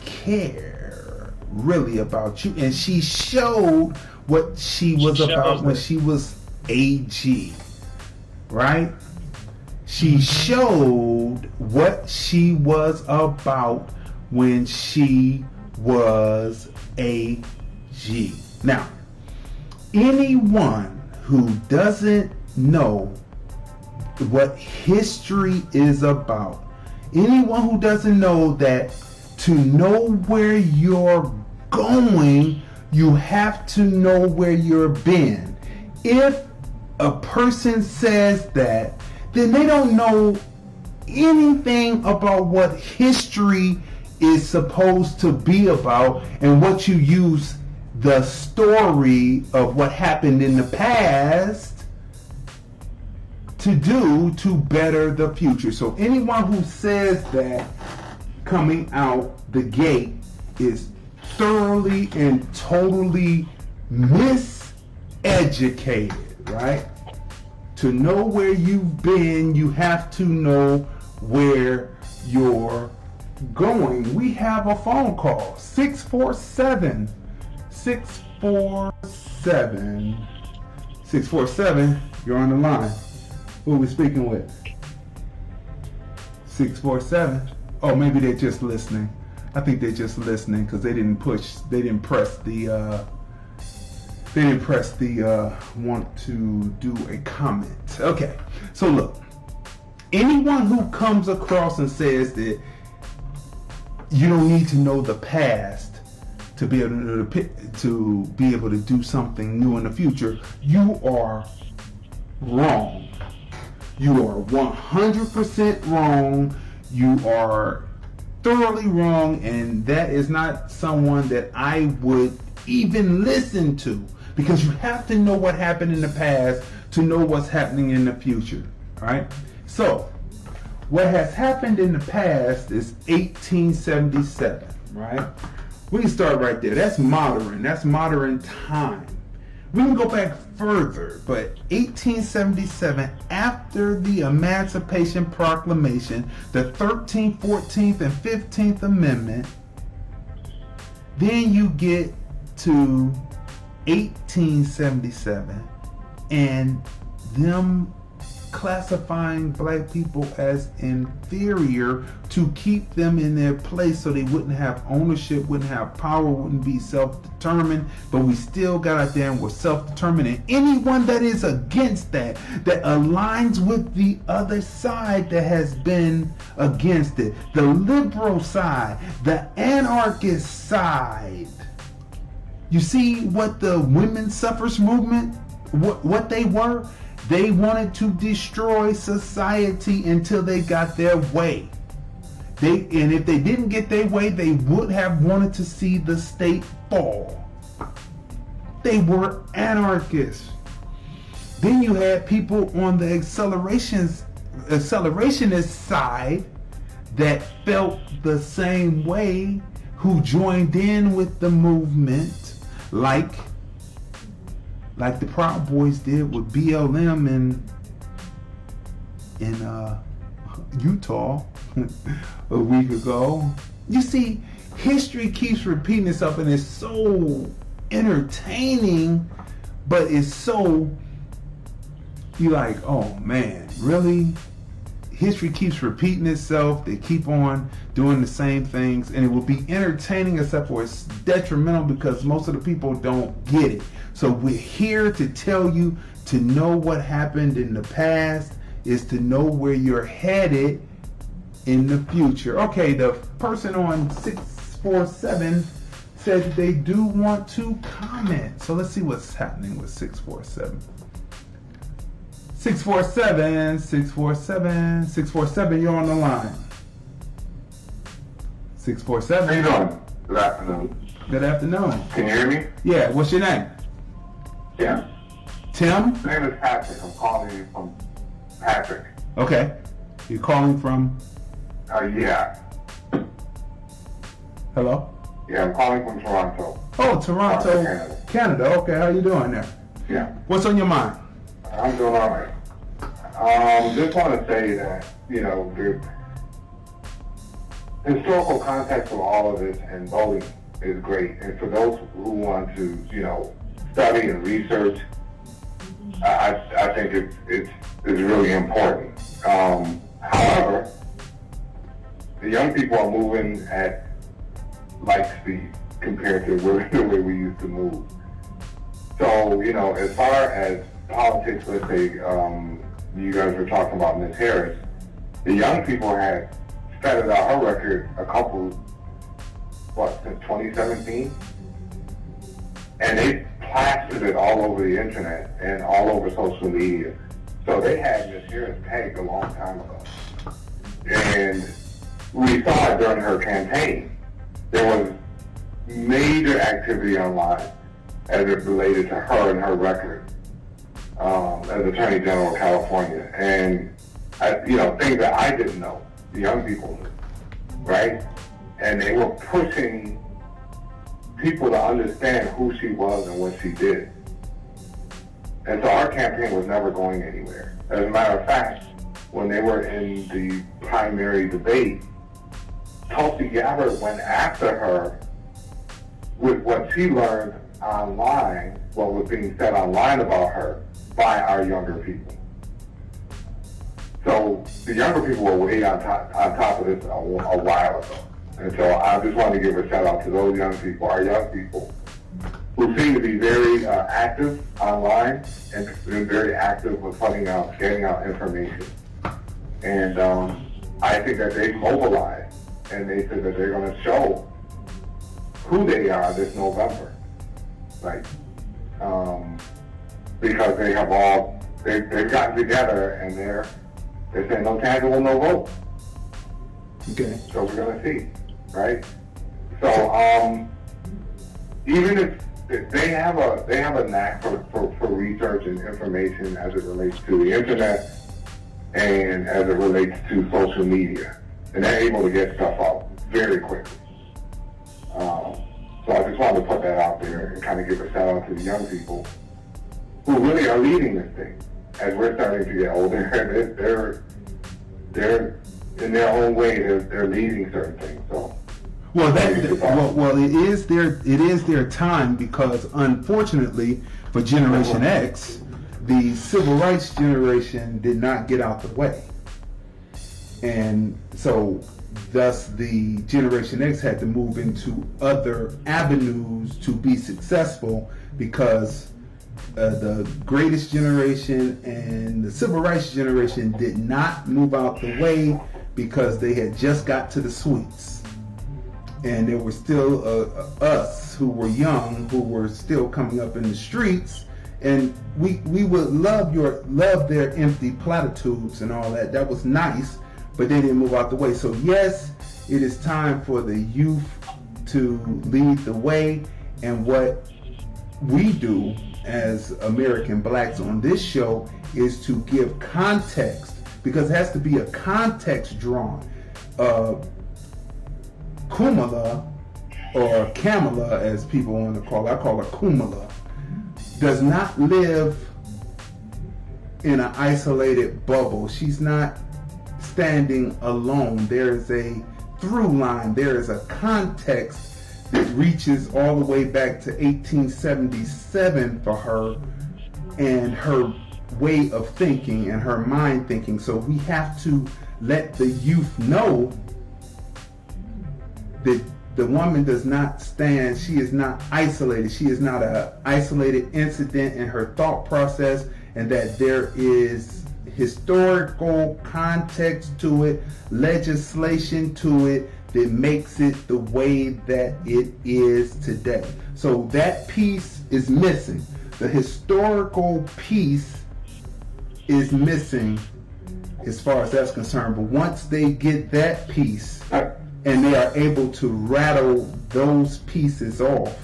care really about you. And she showed what she was about when she was AG, right? She showed what she was about when she was AG. Now, anyone who doesn't know what history is about, anyone who doesn't know that to know where you're going, you have to know where you've been. If a person says that, then they don't know anything about what history is supposed to be about and what you use the story of what happened in the past to do to better the future. So anyone who says that coming out the gate is thoroughly and totally miseducated, right? To know where you've been, you have to know where you're going. We have a phone call, 647, you're on the line. Who are we speaking with? 647. Oh, maybe they're just listening. I think they're just listening because they didn't press the want to do a comment. Okay, so look, anyone who comes across and says that you don't need to know the past to be able to do something new in the future, you are wrong. You are 100% wrong. You are thoroughly wrong, and that is not someone that I would even listen to, because you have to know what happened in the past to know what's happening in the future. All right? So, what has happened in the past is 1877, right? We can start right there. That's modern. That's modern time. We can go back further, but 1877, after the Emancipation Proclamation, the 13th, 14th, and 15th Amendment, then you get to 1877, and them classifying black people as inferior to keep them in their place so they wouldn't have ownership, wouldn't have power, wouldn't be self-determined, but we still got out there and we're self-determined. And anyone that is against that aligns with the other side that has been against it, the liberal side, the anarchist side. You see what the women's suffrage movement, what they were? They wanted to destroy society until they got their way. And if they didn't get their way, they would have wanted to see the state fall. They were anarchists. Then you had people on the accelerationist side that felt the same way, who joined in with the movement, like the Proud Boys did with BLM in Utah a week ago. You see, history keeps repeating itself, and it's so entertaining, but it's so, you're like, oh man, really? History keeps repeating itself. They keep on doing the same things, and it will be entertaining, except for it's detrimental because most of the people don't get it. So we're here to tell you, to know what happened in the past is to know where you're headed in the future. Okay, the person on 647 said that they do want to comment. So let's see what's happening with 647. 647, you're on the line. 647. How you doing? Good afternoon. Good afternoon. Can you hear me? Yeah, what's your name? Yeah. Tim? My name is Patrick. I'm calling you from Patrick. Okay. You're calling from? Yeah. Hello? Yeah, I'm calling from Toronto. Oh, Toronto, Canada. Okay, how you doing there? Yeah. What's on your mind? I'm doing all right. Just want to say that, you know, the historical context of all of this and voting is great. And for those who want to, you know, study and research, I think it's really important. However, the young people are moving at light speed compared to the way we used to move. So, you know, as far as politics, let's say, you guys were talking about Ms. Harris, the young people had started out her record since 2017? And they plastered it all over the internet and all over social media. So they had Ms. Harris tagged a long time ago. And we saw it during her campaign. There was major activity online as it related to her and her record as Attorney General of California. And, things that I didn't know, the young people knew, right? And they were pushing people to understand who she was and what she did. And so our campaign was never going anywhere. As a matter of fact, when they were in the primary debate, Tulsi Gabbard went after her with what she learned online, what was being said online about her by our younger people. So the younger people were way on top of this a while ago. And so I just wanted to give a shout out to those young people, our young people, who seem to be very active online and very active with getting out information. And I think that they mobilized and they said that they're going to show who they are this November. Like, because they have all, they've gotten together and they're saying no tangible, no vote. Okay. So we're going to see, right? So even if they have a knack for research and information as it relates to the internet and as it relates to social media, and they're able to get stuff out very quickly. So I just wanted to put that out there and kind of give a shout out to the young people who really are leading this thing. As we're starting to get older, they're in their own way, they're leading certain things. So, well, it is their time, because unfortunately for Generation X, the civil rights generation did not get out the way, and so thus the Generation X had to move into other avenues to be successful, because the greatest generation and the civil rights generation did not move out the way because they had just got to the suites. And there were still us who were young, who were still coming up in the streets, and we would love their empty platitudes and all that. That was nice, but they didn't move out the way. So yes, it is time for the youth to lead the way, and what we do as American blacks on this show is to give context, because it has to be a context drawn. Kamala, or Kamala as people want to call her, I call her Kamala, does not live in an isolated bubble. She's not standing alone. There is a through line, there is a context that reaches all the way back to 1877 for her and her way of thinking and her mind thinking. So we have to let the youth know that the woman does not stand, she is not isolated, she is not an isolated incident in her thought process, and that there is historical context to it, legislation to it, that makes it the way that it is today. So that piece is missing. The historical piece is missing as far as that's concerned. But once they get that piece and they are able to rattle those pieces off,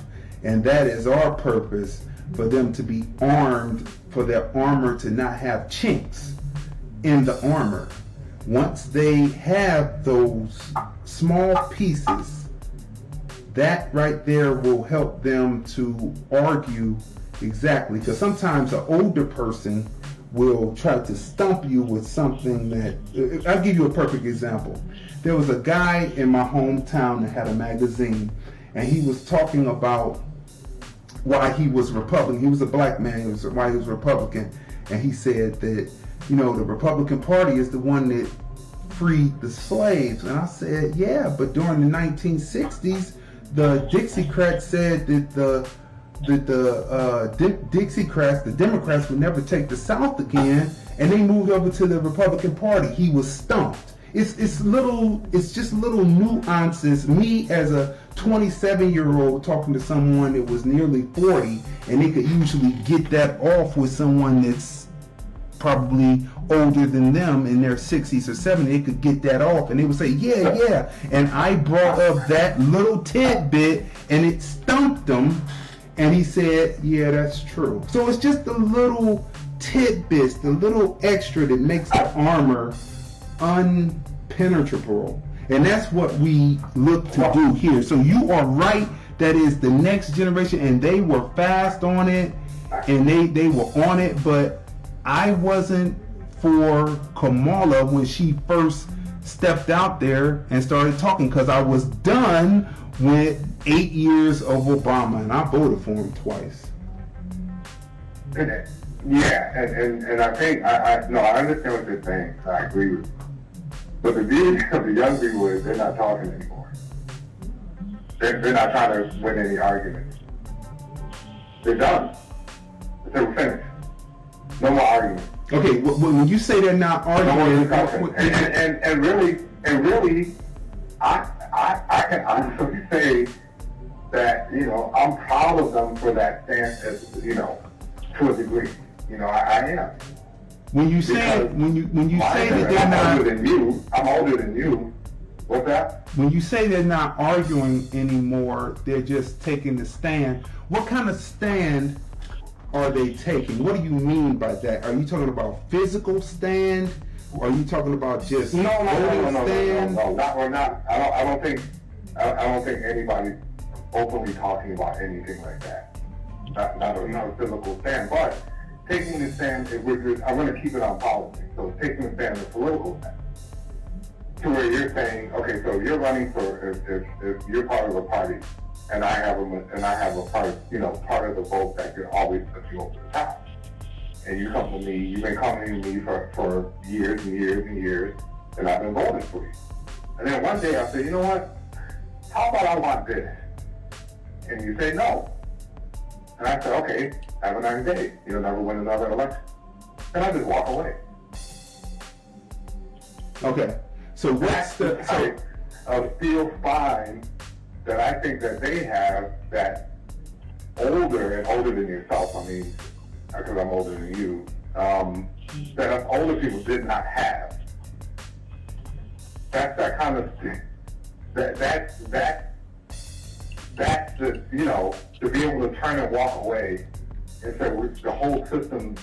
and that is our purpose, for them to be armed, for their armor to not have chinks in the armor. Once they have those small pieces, that right there will help them to argue exactly. Because sometimes an older person will try to stump you with something that, I'll give you a perfect example. There was a guy in my hometown that had a magazine, and he was talking about why he was Republican. He was a black man, why he was Republican. And he said that, you know, the Republican Party is the one that freed the slaves. And I said, yeah, but during the 1960s, the Dixiecrats said that the Dixiecrats, the Democrats, would never take the South again, and they moved over to the Republican Party. He was stumped. It's just little nuances. Me as a 27-year-old talking to someone that was nearly 40, and they could usually get that off with someone that's probably older than them in their 60s or 70s. They could get that off, and they would say, yeah. And I brought up that little tidbit, and it stumped them. And he said, yeah, that's true. So it's just the little tidbits, the little extra that makes the armor unpenetrable. And that's what we look to do here. So you are right, that is the next generation, and they were fast on it, and they were on it, but I wasn't for Kamala when she first stepped out there and started talking, because I was done with 8 years of Obama, and I voted for him twice. Yeah, and I think, I understand what you're saying. I agree with you. But the beauty of the young people is they're not talking anymore. They're not trying to win any arguments. They're done. They're finished. No more arguments. Okay, when you say they're not arguing, and really, I can honestly say that, you know, I'm proud of them for that stance, as, you know, to a degree. You know, I am. When you say say that they're not older than you, I'm older than you. What's that? When you say they're not arguing anymore, they're just taking the stand. What kind of stand are they taking? What do you mean by that? Are you talking about physical stand? Or are you talking about just no, not. We're not. I don't think anybody's openly talking about anything like that. Not a physical stand, but taking the stand. I'm going to keep it on politics. So taking the stand, the political stand, to where you're saying, okay, so you're running for if you're part of a party, and I have a part, you know, part of the vote that could always put you over the top. And you come to me, you've been coming to me for years and years and years, and I've been voting for you. And then one day I say, you know what? How about I want this? And you say no. And I say, okay, have a nice day. You'll never win another election. And I just walk away. Okay. So what's the type of steel spine that I think that they have that older than yourself, I mean, because I'm older than you, that older people did not have. That's that kind of that's the, you know, to be able to turn and walk away and say the whole system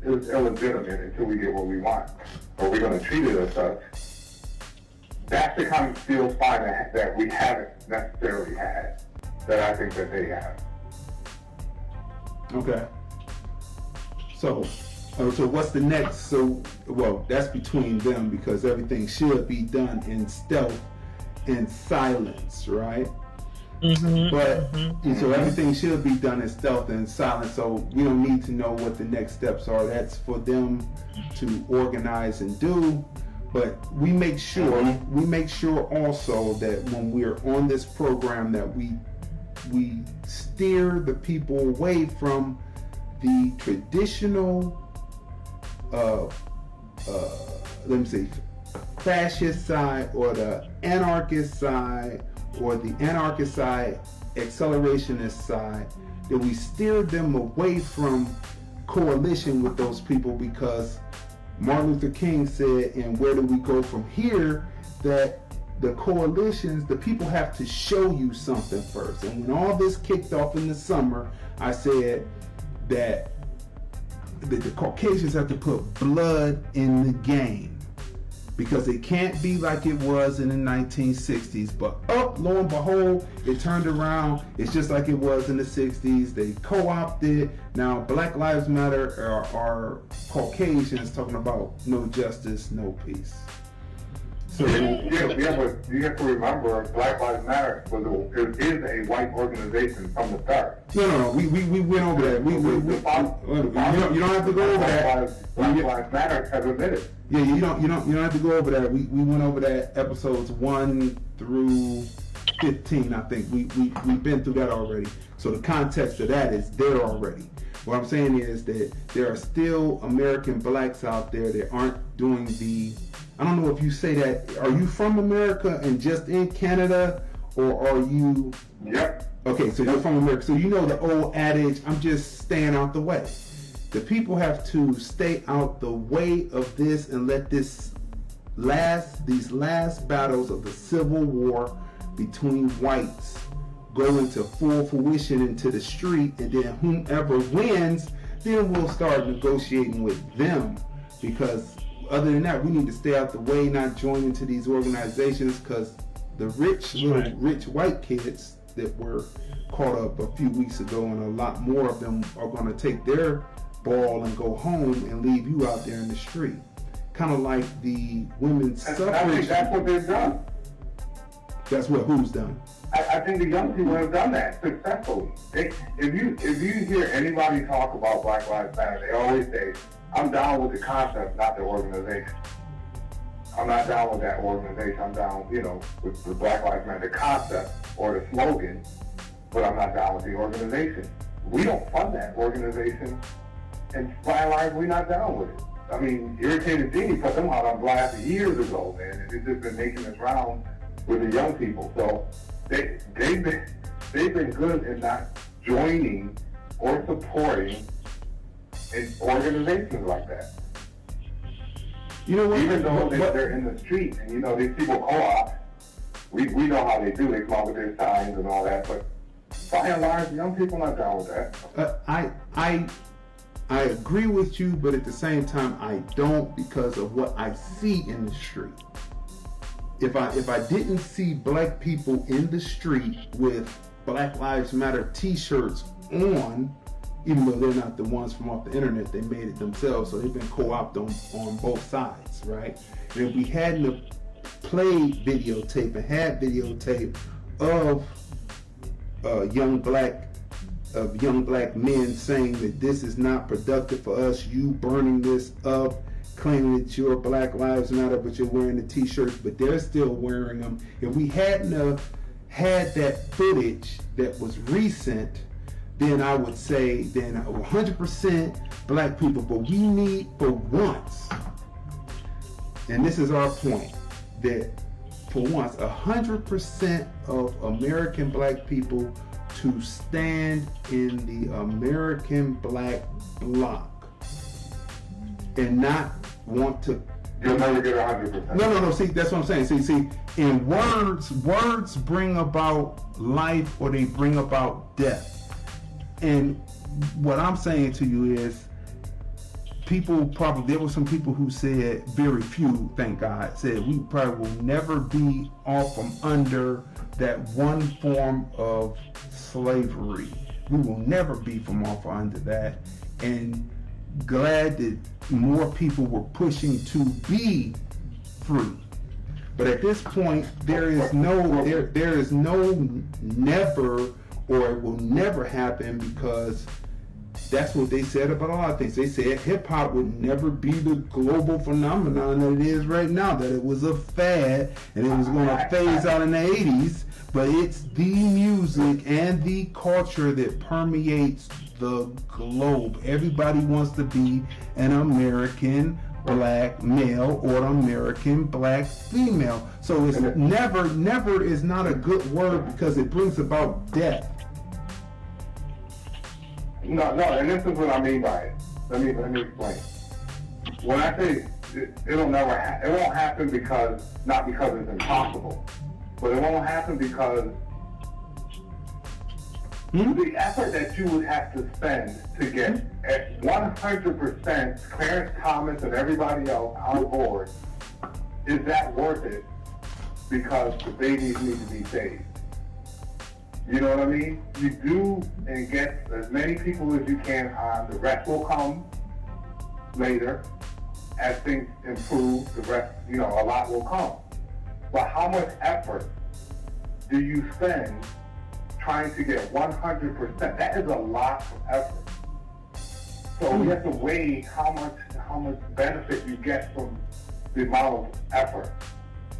is illegitimate until we get what we want, or we're going to treat it as such. That's the kind of steel spine that we haven't necessarily had, that I think that they have. Okay. So what's the next? So, well, that's between them, because everything should be done in stealth and silence, right? Mm-hmm. But so everything should be done in stealth and silence. So we don't need to know what the next steps are. That's for them to organize and do. But we make sure also that when we're on this program that we steer the people away from the traditional fascist side, or the anarchist side, or the anarchist side, accelerationist side, that we steer them away from coalition with those people, because Martin Luther King said, and where do we go from here, that the coalitions, the people have to show you something first. And when all this kicked off in the summer, I said that the Caucasians have to put blood in the game, because it can't be like it was in the 1960s. But lo and behold, it turned around. It's just like it was in the 60s. They co-opted. Now Black Lives Matter are Caucasians talking about no justice, no peace. So but you have to remember, Black Lives Matter is a white organization from the start. No. We went over that. You don't have to go over that. Black Lives Matter has admitted. Yeah, you don't have to go over that. We went over that episodes 1 through 15. I think we've been through that already. So the context of that is there already. What I'm saying is that there are still American blacks out there that aren't doing the. I don't know if you say that. Are you from America and just in Canada, or are you? Yep. Okay, so you're from America. So you know the old adage, I'm just staying out the way. The people have to stay out the way of this and let these last battles of the Civil War between whites go into full fruition into the street, and then whomever wins, then we'll start negotiating with them, because other than that, we need to stay out the way, not join into these organizations, because the rich white kids that were caught up a few weeks ago, and a lot more of them are going to take their ball and go home and leave you out there in the street. Kind of like the women's suffrage. I think that's what they've done. That's what who's done? I think the young people have done that successfully. If you hear anybody talk about Black Lives Matter, they always say, I'm down with the concept, not the organization. I'm not down with that organization. I'm down, with the Black Lives Matter, the concept or the slogan, but I'm not down with the organization. We don't fund that organization, and by and large, we're not down with it. I mean, Irritated Genie put them out on blast years ago, man, and it's just been making its round with the young people. So they've been they've been good in not joining or supporting in organizations like that. You know what? Even though they're in the street, and you know these people co-op, we know how they do. They come up with their signs and all that, but by and large, young people are not down with that. I agree with you, but at the same time, I don't, because of what I see in the street. If I didn't see black people in the street with Black Lives Matter T-shirts on, even though they're not the ones from off the internet, they made it themselves, so they've been co-opted on both sides, right? And if we hadn't played videotape and had videotape of young black men saying that this is not productive for us, you burning this up, claiming that you're Black Lives Matter, but you're wearing the T-shirts, but they're still wearing them. If we hadn't had that footage that was recent, then I would say then 100% black people. But we need, for once, and this is our point, that for once 100% of American black people to stand in the American black bloc and not want to. You'll never get 100%. No. See, that's what I'm saying. See, in words bring about life or they bring about death. And what I'm saying to you is, there were some people who said, very few, thank God, said we probably will never be off from under that one form of slavery. We will never be from off under that. And glad that more people were pushing to be free. But at this point, there is no never, or it will never happen, because that's what they said about a lot of things. They said hip hop would never be the global phenomenon that it is right now, that it was a fad and it was going to phase out in the 80s, but it's the music and the culture that permeates the globe. Everybody wants to be an American black male or an American black female. So it's never is not a good word, because it brings about death. No, and this is what I mean by it. Let me explain. When I say it won't happen not because it's impossible, but it won't happen because the effort that you would have to spend to get at 100% Clarence Thomas and everybody else on board, is that worth it? Because the babies need to be saved. You know what I mean? You do and get as many people as you can on. The rest will come later as things improve. The rest, a lot will come. But how much effort do you spend trying to get 100%? That is a lot of effort. So we have to weigh how much benefit you get from the amount of effort.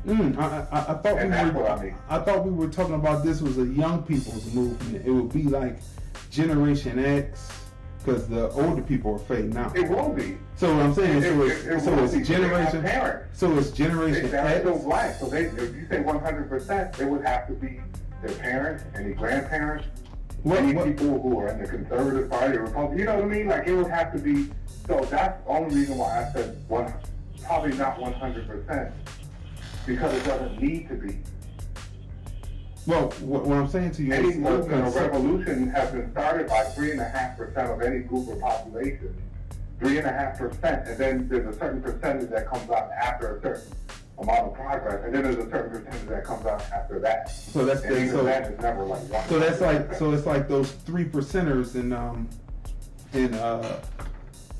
I thought we were talking about this was a young people's movement. It would be like Generation X, because the older people are fading out. It will be. So what I'm saying, it's Generation. So it's Generation X. They're still black. So if you say 100%, it would have to be their parents, any grandparents, any people who are in the Conservative Party or Republican. You know what I mean? Like, it would have to be. So that's the only reason why I said probably not 100%. Because it doesn't need to be. Well, what I'm saying to you any is... movement or revolution has been started by 3.5% of any group or population. 3.5%, and then there's a certain percentage that comes out after a certain amount of progress, and then there's a certain percentage that comes out after that. So that's that is never like 1%. So it's like those 3%ers in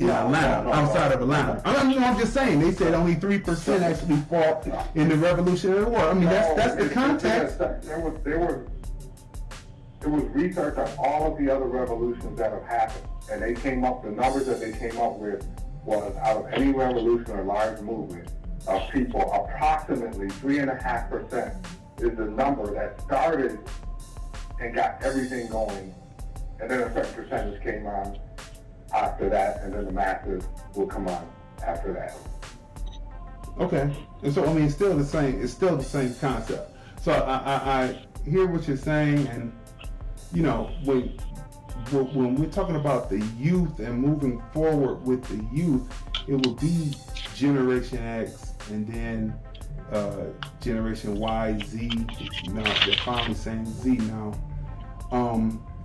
Atlanta, outside of Atlanta. I'm just saying, they said only 3% actually fought in the Revolutionary War. I mean, that's the context. There was research on all of the other revolutions that have happened, and they came up, the numbers that they came up with was, out of any revolution or large movement of people, approximately 3.5% is the number that started and got everything going, and then a certain percentage came on after that, and then the masses will come on after that. Okay, and so I mean, it's still the same concept. So I hear what you're saying, and you know, when we're talking about the youth and moving forward with the youth, it will be Generation X and then Generation Y, Z. Now they're finally saying Z now.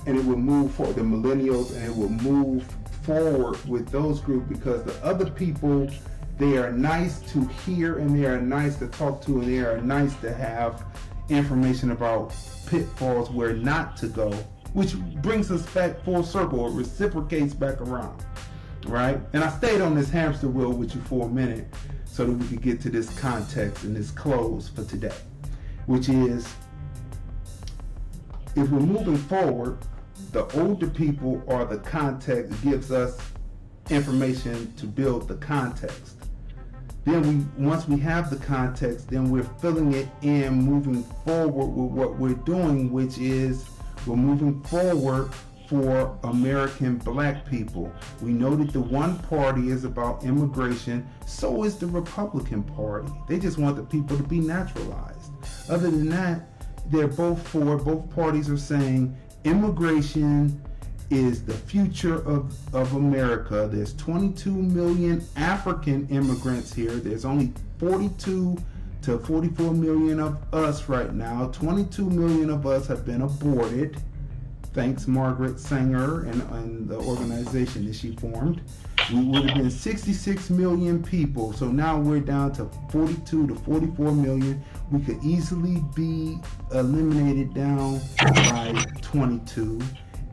And it will move forward, the millennials, and it will move forward with those groups, because the other people, they are nice to hear and they are nice to talk to and they are nice to have information about pitfalls where not to go, which brings us back full circle. It reciprocates back around, right? And I stayed on this hamster wheel with you for a minute so that we could get to this context and this close for today, which is, if we're moving forward, the older people are the context, gives us information to build the context. Then once we have the context, then we're filling it in, moving forward with what we're doing, which is we're moving forward for American black people. We know that the one party is about immigration, so is the Republican Party. They just want the people to be naturalized. Other than that, they're both for, both parties are saying immigration is the future of America. There's 22 million African immigrants here. There's only 42 to 44 million of us right now. 22 million of us have been aborted. Thanks Margaret Sanger and the organization that she formed. We would have been 66 million people. So now we're down to 42 to 44 million. We could easily be eliminated down by 22.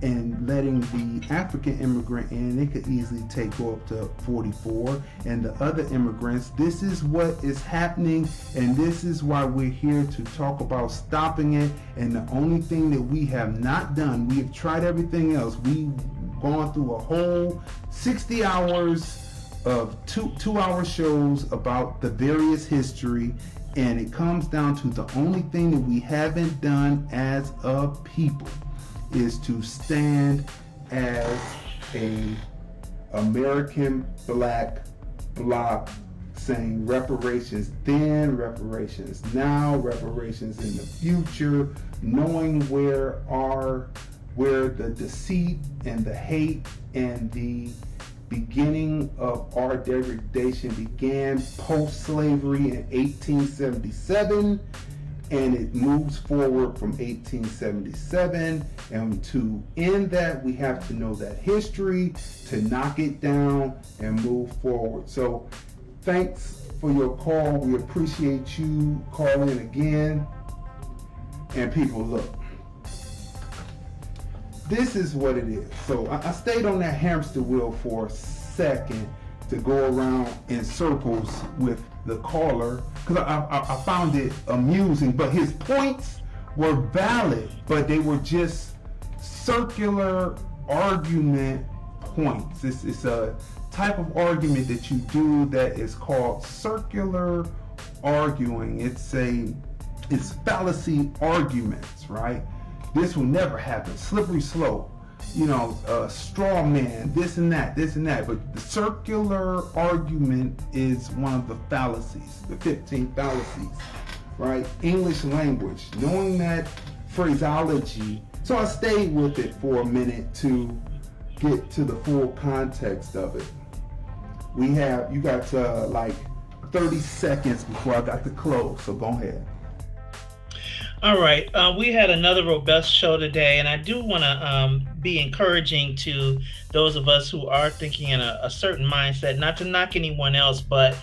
And letting the African immigrant in, they could easily go up to 44. And the other immigrants, this is what is happening, and this is why we're here to talk about stopping it. And the only thing that we have not done, we have tried everything else. We've gone through a whole 60 hours of two-hour shows about the various history, and it comes down to the only thing that we haven't done as a people is to stand as a American black bloc, saying reparations then, reparations now, reparations in the future, knowing where the deceit and the hate and the beginning of our degradation began post-slavery in 1877. And it moves forward from 1877, and to end that, we have to know that history, to knock it down and move forward. So thanks for your call. We appreciate you calling again. And people, look, this is what it is. So I stayed on that hamster wheel for a second to go around in circles with the caller, because I found it amusing, but his points were valid, but they were just circular argument points. It's a type of argument that you do that is called circular arguing. It's fallacy arguments, right? This will never happen. Slippery slope. Straw man, this and that. But the circular argument is one of the fallacies, the 15 fallacies, right? English language, knowing that phraseology. So I stayed with it for a minute to get to the full context of it. You got like 30 seconds before I got to close, so go ahead. All right, we had another robust show today, and I do want to be encouraging to those of us who are thinking in a certain mindset, not to knock anyone else, but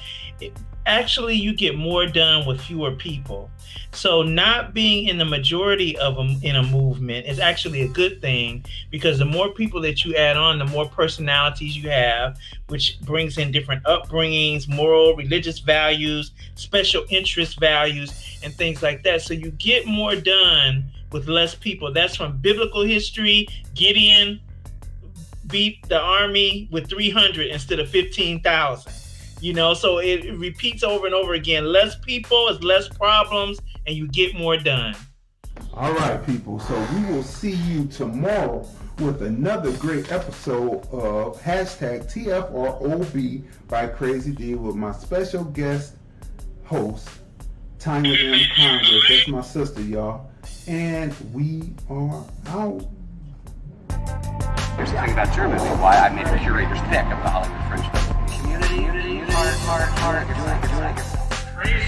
actually you get more done with fewer people. So not being in the majority in a movement is actually a good thing, because the more people that you add on, the more personalities you have, which brings in different upbringings, moral, religious values, special interest values, and things like that. So you get more done with less people. That's from biblical history. Gideon beat the army with 300 instead of 15,000. So it repeats over and over again. Less people is less problems, and you get more done. All right, people. So we will see you tomorrow with another great episode of #TFROB by Crazy D with my special guest host, Tanya M. Congress. That's my sister, y'all. And we are out. Here's the thing about your movie, why I made a curator's pick of the Hollywood Fringe community, heart. Crazy